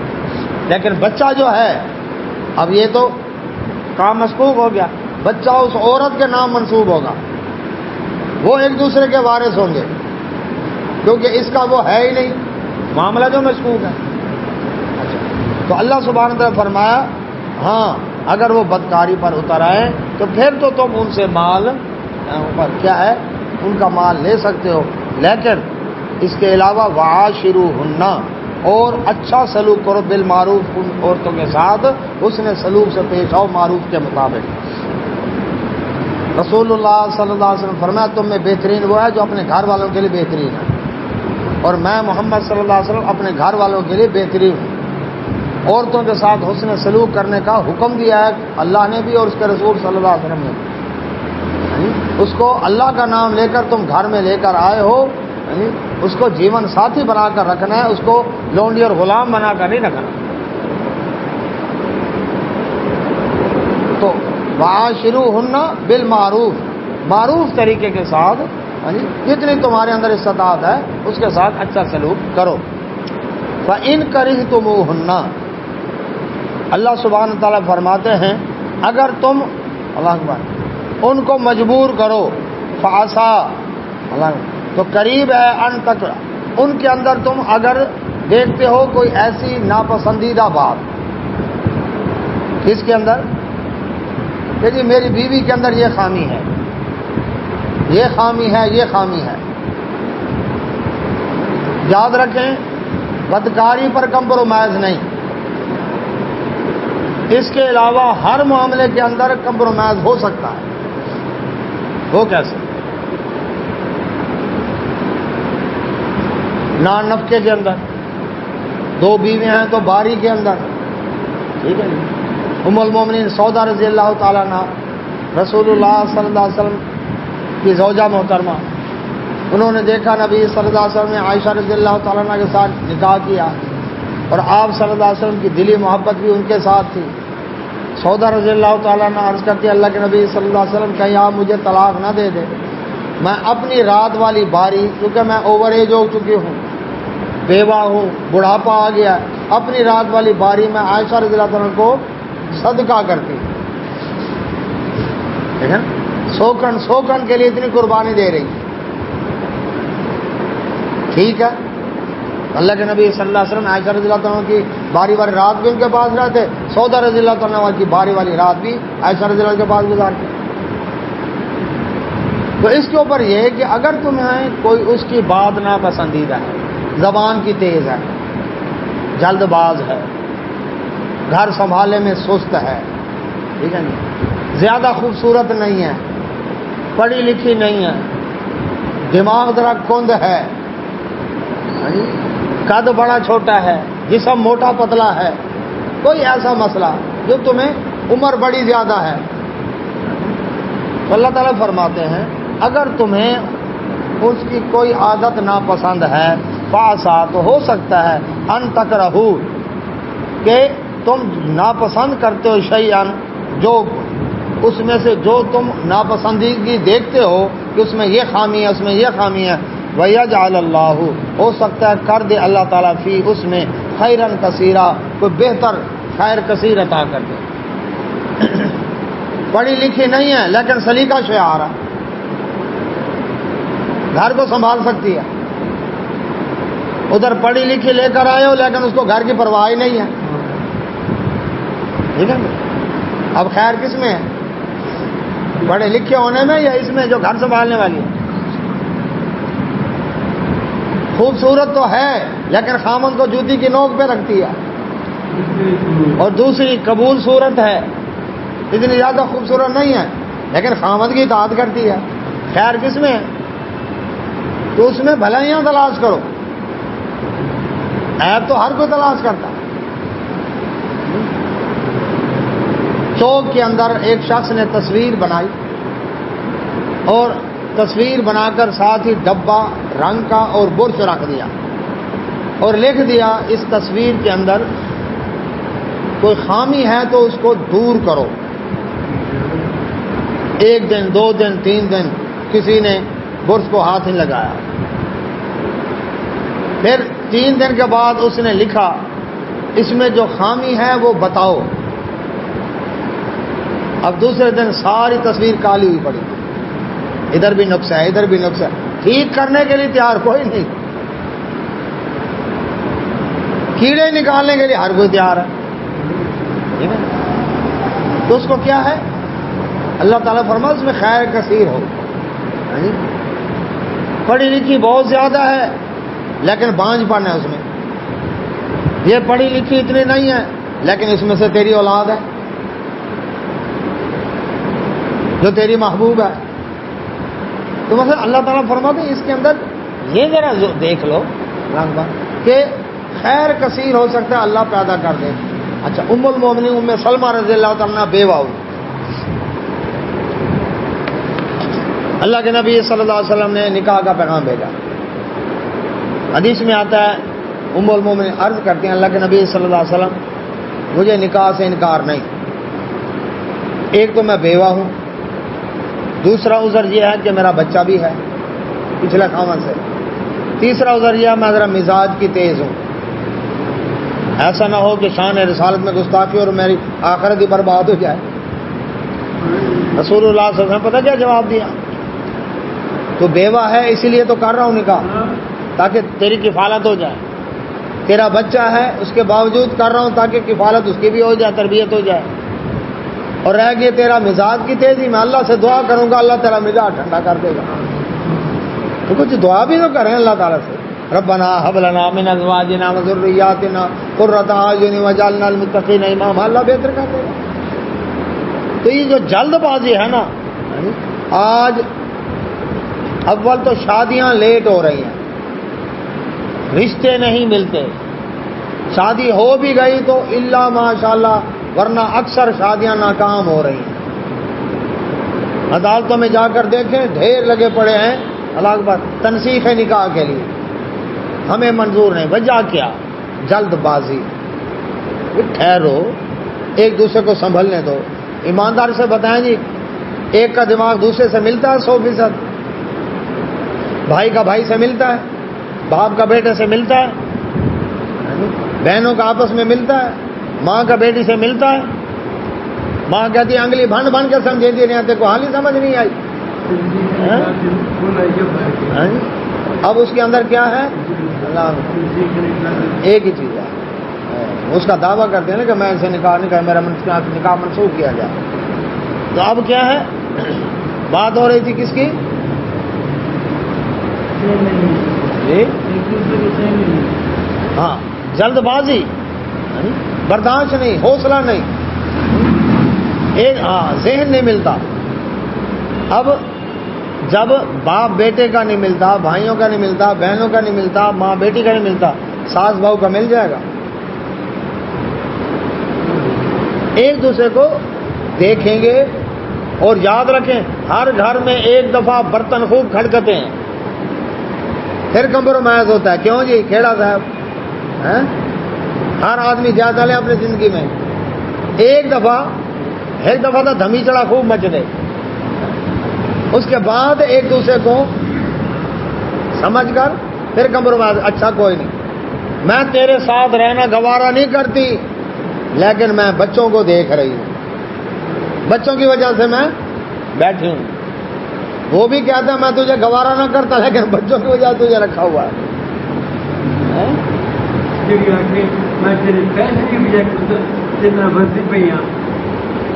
لیکن بچہ جو ہے، اب یہ تو کام مسکوک ہو گیا، بچہ اس عورت کے نام منسوب ہوگا، وہ ایک دوسرے کے وارث ہوں گے، کیونکہ اس کا وہ ہے ہی نہیں، معاملہ جو مشکوک ہے۔ اچھا، تو اللہ سبحانہ وتعالی فرمایا ہاں اگر وہ بدکاری پر اتر آئے تو پھر تو تم ان سے مال پر کیا ہے، ان کا مال لے سکتے ہو، لیکن اس کے علاوہ وعاشروہن، اور اچھا سلوک کرو، بالمعروف، ان عورتوں کے ساتھ حسن سلوک سے پیش آؤ، معروف کے مطابق۔ رسول اللہ صلی اللہ علیہ وسلم فرمایا تم میں بہترین وہ ہے جو اپنے گھر والوں کے لیے بہترین ہے، اور میں محمد صلی اللہ علیہ وسلم اپنے گھر والوں کے لیے بہترین ہوں۔ عورتوں کے ساتھ حسن سلوک کرنے کا حکم دیا ہے اللہ نے بھی اور اس کے رسول صلی اللہ علیہ وسلم نے بھی۔ اس کو اللہ کا نام لے کر تم گھر میں لے کر آئے ہو، اس کو جیون ساتھی بنا کر رکھنا ہے، اس کو لونڈی اور غلام بنا کر نہیں رکھنا۔ تو وعاشروہن بالمعروف، معروف طریقے کے ساتھ، جتنی تمہارے اندر استطاعت ہے اس کے ساتھ اچھا سلوک کرو۔ فَإِن كَرِهْتُمُوهُنَّ، اللہ سبحانہ تعالیٰ فرماتے ہیں اگر تم، اللہ اکبر، ان کو مجبور کرو، فَعَسَىٰ، اللہ اکبر، تو قریب ہے ان تک، ان کے اندر تم اگر دیکھتے ہو کوئی ایسی ناپسندیدہ بات، اس کے اندر کہ جی میری بیوی کے اندر یہ خامی ہے، یہ خامی ہے، یہ خامی ہے۔ یاد رکھیں بدکاری پر کمپرومائز نہیں، اس کے علاوہ ہر معاملے کے اندر کمپرومائز ہو سکتا ہے۔ وہ کیسے؟ نان نفقے کے اندر، دو بیویاں ہیں تو باری کے اندر، ٹھیک ہے۔ ام المومنین سودا رضی اللہ تعالیٰ عنہ رسول اللہ صلی اللہ علیہ وسلم کی زوجہ محترمہ، انہوں نے دیکھا نبی صلی اللہ علیہ وسلم نے عائشہ رضی اللہ تعالیٰ عنہ کے ساتھ نکاح کیا، اور آپ صلی اللہ علیہ وسلم کی دلی محبت بھی ان کے ساتھ تھی۔ سودا رضی اللہ تعالیٰ عنہ عرض کرتی اللہ کے نبی صلی اللہ علیہ وسلم کہیں آپ مجھے طلاق نہ دے دے، میں اپنی رات والی باری، کیونکہ میں اوور ایج ہو چکی ہوں، بیوہ ہوں، بڑھاپا آ گیا، اپنی رات والی باری میں عائشہ رضی اللہ عنہ کو صدقہ کرتی، ٹھیک ہے، سوکن کے لیے اتنی قربانی دے رہی، ٹھیک ہے۔ اللہ کے نبی صلی اللہ علیہ وسلم عائشہ رضی اللہ عنہ کی باری والی رات بھی ان کے پاس رہتے، سودا رضی اللہ عنہ کی باری والی رات بھی عائشہ رضی اللہ عنہ کے پاس گزارتے۔ تو اس کے اوپر یہ ہے کہ اگر تمہیں کوئی اس کی بات ناپسندیدہ ہے، زبان کی تیز ہے، جلد باز ہے، گھر سنبھالنے میں سست ہے، ٹھیک ہے نا، زیادہ خوبصورت نہیں ہے، پڑھی لکھی نہیں ہے، دماغ ذرا کند ہے، قد بڑا چھوٹا ہے، جسم موٹا پتلا ہے، کوئی ایسا مسئلہ جو تمہیں عمر بڑی زیادہ ہے، تو اللہ تعالیٰ فرماتے ہیں اگر تمہیں اس کی کوئی عادت ناپسند ہے، فاسا تو ہو سکتا ہے ان تکرہو کہ تم ناپسند کرتے ہو شیئن، جو اس میں سے جو تم ناپسندیدگی دیکھتے ہو کہ اس میں یہ خامی ہے، اس میں یہ خامی ہے، وَيَجْعَلَ اللَّهُ ہو سکتا ہے کر دے اللہ تعالیٰ فی اس میں خیرن کثیرا، کوئی بہتر خیر کثیر عطا کر دے۔ پڑھی لکھی نہیں ہے لیکن سلیقہ شعار ہے، گھر کو سنبھال سکتی ہے، ادھر پڑھی لکھی لے کر آئے ہو لیکن اس کو گھر کی پرواہ نہیں ہے، ٹھیک ہے۔ اب خیر کس میں ہے، پڑھے لکھے ہونے میں یا اس میں جو گھر سنبھالنے والی ہے؟ خوبصورت تو ہے لیکن خامن کو جوتی کی نوک پہ رکھتی ہے، اور دوسری قبول صورت ہے، اتنی زیادہ خوبصورت نہیں ہے لیکن خامن کی اطاعت کرتی ہے، خیر کس میں ہے؟ تو اس میں بھلائیاں تلاش کرو، عیب تو ہر کوئی تلاش کرتا ہے۔ چوک کے اندر ایک شخص نے تصویر بنائی اور تصویر بنا کر ساتھ ہی ڈبہ رنگ کا اور برش رکھ دیا اور لکھ دیا اس تصویر کے اندر کوئی خامی ہے تو اس کو دور کرو۔ ایک دن، 2 دن، 3 دن کسی نے برش کو ہاتھ نہیں لگایا، پھر 3 دن کے بعد اس نے لکھا اس میں جو خامی ہے وہ بتاؤ۔ اب دوسرے دن ساری تصویر کالی ہوئی پڑی، ادھر بھی نقص ہے، ادھر بھی نقص ہے، ٹھیک کرنے کے لیے تیار کوئی نہیں، کیڑے نکالنے کے لیے ہر کوئی تیار ہے، ٹھیک ہے۔ تو اس کو کیا ہے، اللہ تعالیٰ فرماتا اس میں خیر کثیر ہو، پڑھی لکھی بہت زیادہ ہے لیکن بانجھ پن ہے اس میں، یہ پڑھی لکھی اتنی نہیں ہے لیکن اس میں سے تیری اولاد ہے جو تیری محبوب ہے۔ تو مثلا اللہ تعالیٰ فرماتے ہیں اس کے اندر یہ ذرا دیکھ لو کہ خیر کثیر ہو سکتا ہے اللہ پیدا کر دے۔ اچھا، ام المومنین ام سلمہ رضی اللہ تعالیٰ عنہ بیوہ ہوئی، اللہ کے نبی صلی اللہ علیہ وسلم نے نکاح کا پیغام بھیجا۔ حدیث میں آتا ہے ام المومنین عرض کرتے ہیں اللہ کے نبی صلی اللہ علیہ وسلم مجھے نکاح سے انکار نہیں، ایک تو میں بیوہ ہوں، دوسرا عذر یہ ہے کہ میرا بچہ بھی ہے پچھلے خامن سے، تیسرا عذر یہ ہے میں ذرا مزاج کی تیز ہوں، ایسا نہ ہو کہ شان رسالت میں گستاخی اور میری آخرت ہی برباد ہو جائے۔ رسول اللہ صلی اللہ علیہ وسلم پتہ کیا جواب دیا، تو بیوہ ہے اسی لیے تو کر رہا ہوں نکاح تاکہ تیری کفالت ہو جائے، تیرا بچہ ہے اس کے باوجود کر رہا ہوں تاکہ کفالت اس کی بھی ہو جائے، تربیت ہو جائے، اور رہ گئی تیرا مزاج کی تیزی، میں اللہ سے دعا کروں گا، اللہ تیرا مزاج ٹھنڈا کر دے گا۔ تو کچھ دعا بھی تو کریں اللہ تعالیٰ سے، ربنا هب لنا من ازواجنا وذرياتنا قرۃ اعین واجعلنا للمتقین اماما، اللہ بہتر کر دے گا۔ تو یہ جو جلد بازی ہے نا، آج اول تو شادیاں لیٹ ہو رہی ہیں، رشتے نہیں ملتے، شادی ہو بھی گئی تو الا ماشاءاللہ، ورنہ اکثر شادیاں ناکام ہو رہی ہیں۔ عدالتوں میں جا کر دیکھیں، ڈھیر لگے پڑے ہیں اللہ اکبر تنسیخ نکاح کے لیے، ہمیں منظور نہیں۔ وجہ کیا؟ جلد بازی۔ ٹھہرو، ایک دوسرے کو سنبھلنے دو، ایماندار سے بتائیں جی، ایک کا دماغ دوسرے سے ملتا ہے 100%؟ بھائی کا بھائی سے ملتا ہے، باپ کا بیٹے سے ملتا ہے، بہنوں کا آپس میں ملتا ہے، ماں کا بیٹی سے ملتا ہے۔ ماں کہتی ہے انگلی بھن بھن کے سمجھے نہیں آتے کو، حال ہی سمجھ نہیں آئی۔ اب اس کے اندر کیا ہے؟ اللہ، ایک ہی چیز ہے، اس کا دعویٰ کرتے ہیں نا کہ میں اسے نکاح نہیں کر، میرا نکاح منسوخ کیا جائے۔ تو اب کیا ہے؟ بات ہو رہی تھی کس کی؟ ہاں، جلد بازی، برداشت نہیں، حوصلہ نہیں، ایک ذہن نہیں ملتا۔ اب جب باپ بیٹے کا نہیں ملتا، بھائیوں کا نہیں ملتا، بہنوں کا نہیں ملتا، ماں بیٹی کا نہیں ملتا، ساس بہو کا مل جائے گا؟ ایک دوسرے کو دیکھیں گے، اور یاد رکھیں ہر گھر میں ایک دفعہ برتن خوب کھڑکتے ہیں، پھر کمپرومائز ہوتا ہے۔ کیوں جی کھیڑا صاحب؟ ہر آدمی زیادہ لے اپنی زندگی میں، ایک دفعہ تو دھمیچڑا خوب مچ گئے، اس کے بعد ایک دوسرے کو سمجھ کر پھر کمپرومائز، اچھا کوئی نہیں، میں تیرے ساتھ رہنا گوارا نہیں کرتی، لیکن میں بچوں کو دیکھ رہی ہوں، بچوں کی وجہ سے میں بیٹھی ہوں۔ وہ بھی کہتا ہے میں تجھے گوارا نہ کرتا، لیکن بچوں کی وجہ سے تجھے رکھا ہوا ہے۔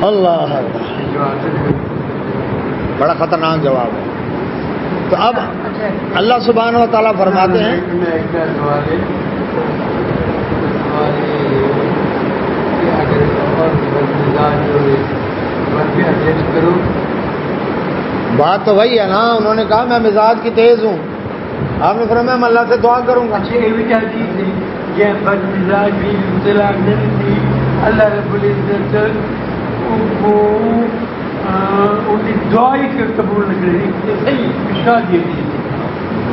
اللہ بڑا خطرناک جواب ہے۔ تو اب اللہ سبحانہ و تعالیٰ فرماتے ہیں، بات تو وہی ہے نا، انہوں نے کہا میں مزاج کی تیز ہوں، آپ نے فرمایا میں اللہ سے دعا کروں گا۔ اللہ رب العزت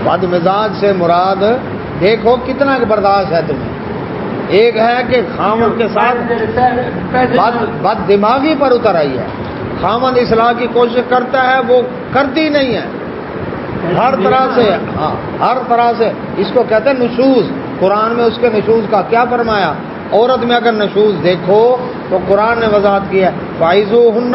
بد مزاج سے مراد دیکھو کتنا برداشت ہے تمہیں۔ ایک ہے کہ خامن کے ساتھ بد دماغی پر اتر آئی ہے، خامن اصلاح کی کوشش کرتا ہے، وہ کرتی نہیں ہے، ہر طرح سے، ہاں ہر طرح سے۔ اس کو کہتے ہیں نشوز، قرآن میں اس کے نشوز کا کیا فرمایا؟ عورت میں اگر نشوز دیکھو تو قرآن نے وضاحت کی ہے، فائزوہن،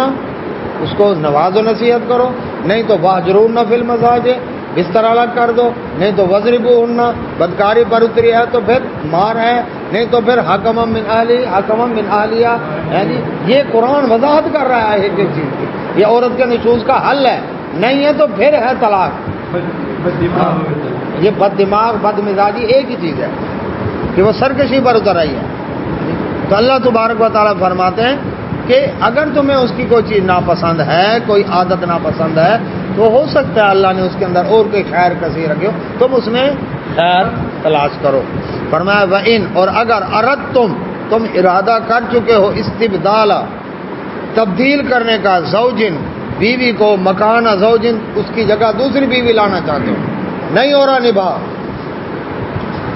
اس کو نواز و نصیحت کرو، نہیں تو واہجرون فی المضاجع، بستر الگ کر دو، نہیں تو وضربوہن، بدکاری پر اتری ہے تو پھر مار ہے، نہیں تو پھر حکم من اہلی حکم من اہلیہ، یعنی یہ قرآن وضاحت کر رہا ہے ایک چیز کی، یہ عورت کے نشوز کا حل ہے، نہیں ہے تو پھر ہے طلاق۔ یہ بد دماغ بد مزاجی ایک ہی چیز ہے کہ وہ سرکشی پر اتر آئی ہے۔ تو اللہ تبارک و تعالیٰ فرماتے ہیں کہ اگر تمہیں اس کی کوئی چیز ناپسند ہے، کوئی عادت ناپسند ہے، تو ہو سکتا ہے اللہ نے اس کے اندر اور کوئی خیر کثیر رکھی ہو، تم اس میں خیر تلاش کرو۔ فرمایا وَإِنْ، اور اگر اردتم، تم ارادہ کر چکے ہو استبدال، تبدیل کرنے کا، زوجن، بیوی کو، مکان زوجن، اس کی جگہ دوسری بیوی لانا چاہتے ہو، نہیں ہو رہا نبھا،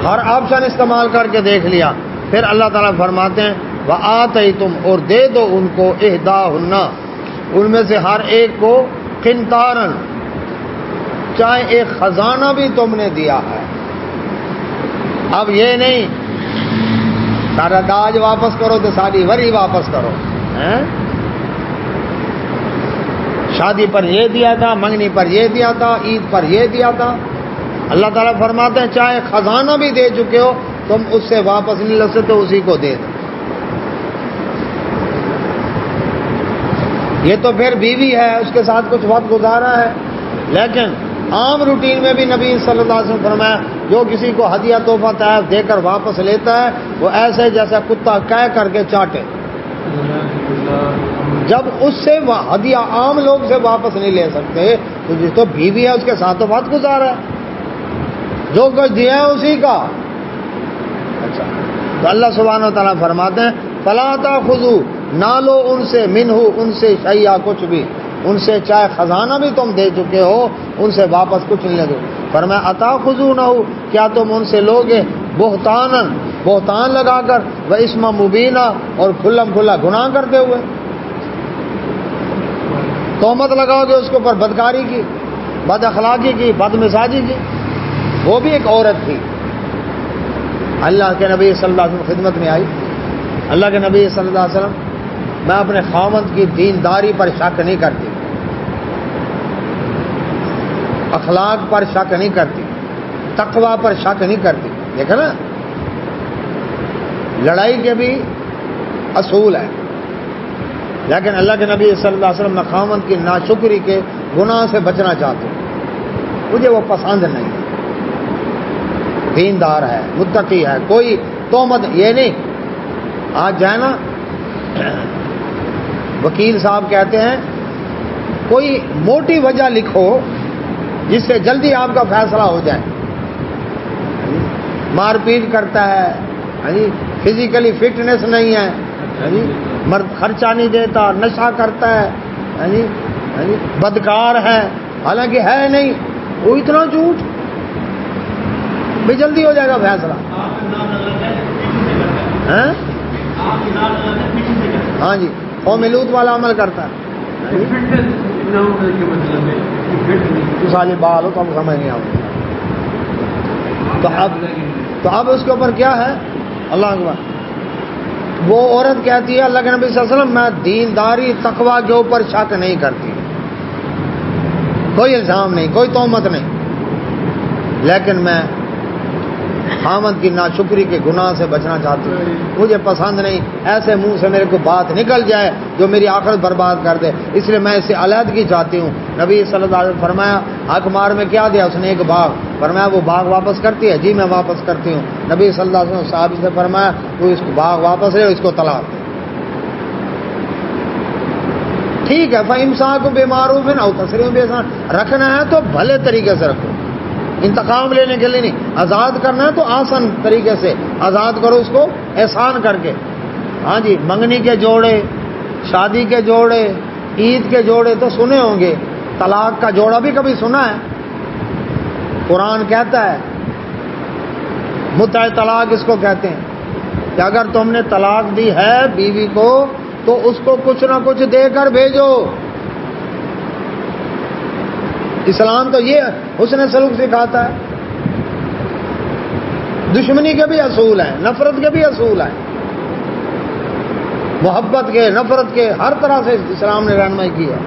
ہر آپشن استعمال کر کے دیکھ لیا، پھر اللہ تعالیٰ فرماتے ہیں وَآتَيْتُمْ، اور دے دو ان کو، احداہن، ان میں سے ہر ایک کو، قنطاراً، چاہے ایک خزانہ بھی تم نے دیا ہے۔ اب یہ نہیں سارا داج واپس کرو تو ساری وری واپس کرو، شادی پر یہ دیا تھا، منگنی پر یہ دیا تھا، عید پر یہ دیا تھا۔ اللہ تعالیٰ فرماتے ہیں چاہے خزانہ بھی دے چکے ہو، تم اس سے واپس نہیں لے سکتے، اسی کو دے دو۔ یہ تو پھر بیوی ہے، اس کے ساتھ کچھ وقت گزارا ہے، لیکن عام روٹین میں بھی نبی صلی اللہ علیہ وسلم فرمایا جو کسی کو ہدیہ تحفہ تحائف دے کر واپس لیتا ہے وہ ایسے جیسا کتا کہہ کر کے چاٹے۔ جب اس سے ہدیہ عام لوگ سے واپس نہیں لے سکتے تو جس تو بیوی ہے اس کے ساتھ تو وقت گزارا ہے، جو کچھ دیا ہے اسی کا۔ اچھا، تو اللہ سبحانہ و تعالیٰ فرماتے ہیں فَلَا تَأْخُذُوا، نہ لو ان سے منہ، ان سے شیئا کچھ بھی، ان سے چاہے خزانہ بھی تم دے چکے ہو ان سے واپس کچھ نہیں لگے۔ فرمایا اتاخذونہ، کیا تم ان سے لوگے بہتانن، بہتان لگا کر، و اسم مبینہ، اور کھلم کھلا گناہ کرتے ہوئے، تہمت لگاؤ گے اس کے اوپر بدکاری کی، بد اخلاقی کی، بد مزاجی کی۔ وہ بھی ایک عورت تھی، اللہ کے نبی صلی اللہ علیہ وسلم خدمت میں آئی۔ اللہ کے نبی صلی اللہ علیہ وسلم میں اپنے خاوند کی دینداری پر شک نہیں کرتی، اخلاق پر شک نہیں کرتی، تقوی پر شک نہیں کرتی۔ دیکھا نا، لڑائی کے بھی اصول ہیں، لیکن اللہ کے نبی صلی اللہ علیہ وسلم میں خاوند کی ناشکری کے گناہ سے بچنا چاہتے ہیں، مجھے وہ پسند نہیں۔ دیندار ہے، متقی ہے، کوئی تہمت یہ نہیں۔ آج جائے نا وکیل صاحب کہتے ہیں کوئی موٹی وجہ لکھو جس سے جلدی آپ کا فیصلہ ہو جائے، مار پیٹ کرتا ہے، فزیکلی فٹنس نہیں ہے، مرد خرچہ نہیں دیتا، نشہ کرتا ہے، بدکار ہے، حالانکہ ہے نہیں، وہ اتنا جھوٹ بھی جلدی ہو جائے گا فیصلہ۔ ہاں جی، قوم لوط والا عمل کرتا ہے، سالی بال ہو تو ہم سمجھ نہیں آتا۔ تو اب اس کے اوپر کیا ہے؟ اللہ اکبر۔ وہ عورت کہتی ہے اللہ کے نبی صلی اللہ علیہ وسلم میں دینداری تقوی کے اوپر شک نہیں کرتی، کوئی الزام نہیں، کوئی تہمت نہیں، لیکن میں خاوند کی ناشکری کے گناہ سے بچنا چاہتی ہوں، مجھے پسند نہیں ایسے منہ سے میرے کو بات نکل جائے جو میری آخرت برباد کر دے، اس لیے میں اس سے علیحدگی چاہتی ہوں۔ نبی صلی اللہ علیہ وسلم فرمایا حق مار میں کیا دیا؟ اس نے ایک باغ۔ فرمایا وہ باغ واپس کرتی ہے؟ جی میں واپس کرتی ہوں۔ نبی صلی اللہ علیہ وسلم صحابی سے فرمایا تو اس کو باغ واپس لے، اس کو طلاق دے۔ ٹھیک ہے، فَإِمْسَاكُ بِمَعْرُوفٍ أَوْ تَسْرِيحٌ بِإِحْسَانٍ، رکھنا ہے تو بھلے طریقے سے رکھو، انتقام لینے کے لیے نہیں۔ آزاد کرنا ہے تو آسان طریقے سے آزاد کرو اس کو، احسان کر کے۔ ہاں جی، منگنی کے جوڑے، شادی کے جوڑے، عید کے جوڑے تو سنے ہوں گے، طلاق کا جوڑا بھی کبھی سنا ہے؟ قرآن کہتا ہے متع طلاق اس کو کہتے ہیں کہ اگر تم نے طلاق دی ہے بیوی کو تو اس کو کچھ نہ کچھ دے کر بھیجو۔ اسلام تو یہ حسن سلوک سکھاتا ہے۔ دشمنی کے بھی اصول ہیں، نفرت کے بھی اصول ہیں، محبت کے، نفرت کے، ہر طرح سے اسلام نے رہنمائی کی ہے۔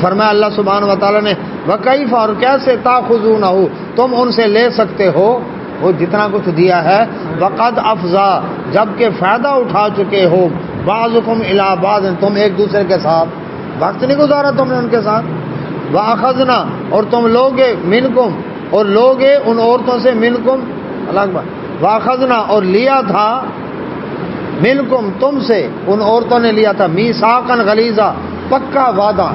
فرمایا اللہ سبحانہ و تعالیٰ نے وَكَيْفَ، اور کیسے تَأْخُذُونَهُ، تم ان سے لے سکتے ہو وہ جتنا کچھ دیا ہے، وَقَدْ أَفْضَىٰ، جبکہ فائدہ اٹھا چکے ہو، بَعْضُكُمْ إِلَىٰ بَعْضٍ، تم ایک دوسرے کے ساتھ وقت نہیں گزارا تم نے ان کے ساتھ، وَأَخَذْنَا، اور تم لوگے، مِنْكُمْ، اور لوگے ان عورتوں سے، مِنْكُمْ، اللہ اکبر، وَأَخَذْنَا، اور لیا تھا، مِنْكُمْ، تم سے، ان عورتوں نے لیا تھا، مِيثَاقًا غَلِيظًا، پکا وعدہ،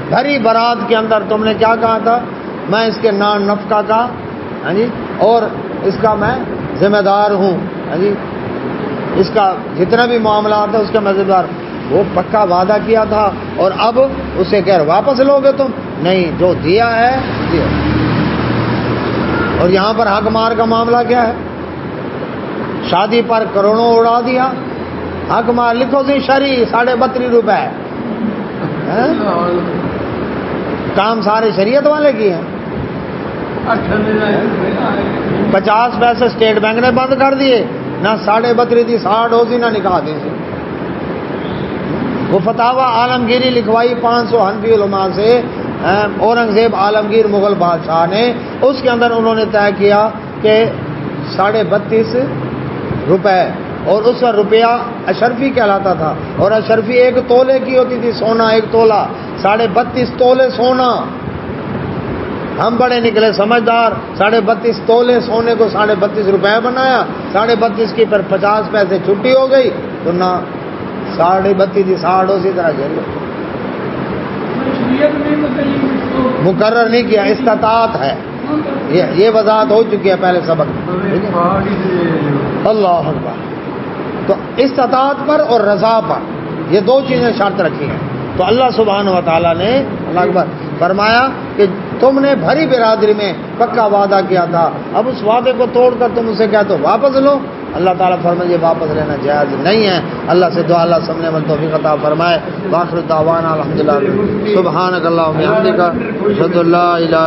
بھری برات کے اندر تم نے کیا کہا تھا؟ میں اس کے نان نفقہ کا، ہاں جی، اور اس کا میں ذمہ دار ہوں، ہاں جی، اس کا جتنا بھی معاملات ہے اس کا میں ذمہ دار، وہ پکا وعدہ کیا تھا، اور اب اسے کہہ رہے واپس لوگے تم؟ نہیں، جو دیا ہے دیا۔ اور یہاں پر حق مار کا معاملہ کیا ہے؟ شادی پر کروڑوں اڑا دیا، حق مار لکھو سی شرعی 32.5 روپے، کام سارے شریعت والے کی ہیں۔ 50 پیسے اسٹیٹ بینک نے بند کر دیے، نہ 32.5 دی 60 ہو سی، نہ نکاح دی سی۔ وہ فتاوی عالمگیری لکھوائی 500 حنفی علماء سے، اورنگزیب عالمگیر مغل بادشاہ نے، اس کے اندر انہوں نے طے کیا کہ 32.5 روپے اور اس کا روپیہ اشرفی کہلاتا تھا، اور اشرفی 1 تولے کی ہوتی تھی، سونا 1 تولہ، 32.5 تولے سونا۔ ہم بڑے نکلے سمجھدار، 32.5 تولے سونے کو 32.5 روپے بنایا، 32.5 کی پر 50 پیسے چھٹی ہو گئی تو نہ 32.5 کی 60 اسی طرح چل مقرر نہیں کیا، استطاعت ہے، یہ وضاحت ہو چکی ہے پہلے سبق۔ اللہ اکبر۔ تو استطاعت پر اور رضا پر یہ 2 چیزیں شرط رکھی ہیں۔ تو اللہ سبحانہ و تعالیٰ نے اللہ اکبر فرمایا کہ تم نے بھری برادری میں پکا وعدہ کیا تھا، اب اس وعدے کو توڑ کر تم اسے کہتے ہو واپس لو۔ اللہ تعالیٰ فرمائے یہ واپس لینا جائز نہیں ہے۔ اللہ سے دعا اللہ سمجھنے والی توفیق عطا فرمائے۔ وآخر دعوانا الحمدللہ۔ سبحانک اللہم و بحمدک، اشہد ان لا الہ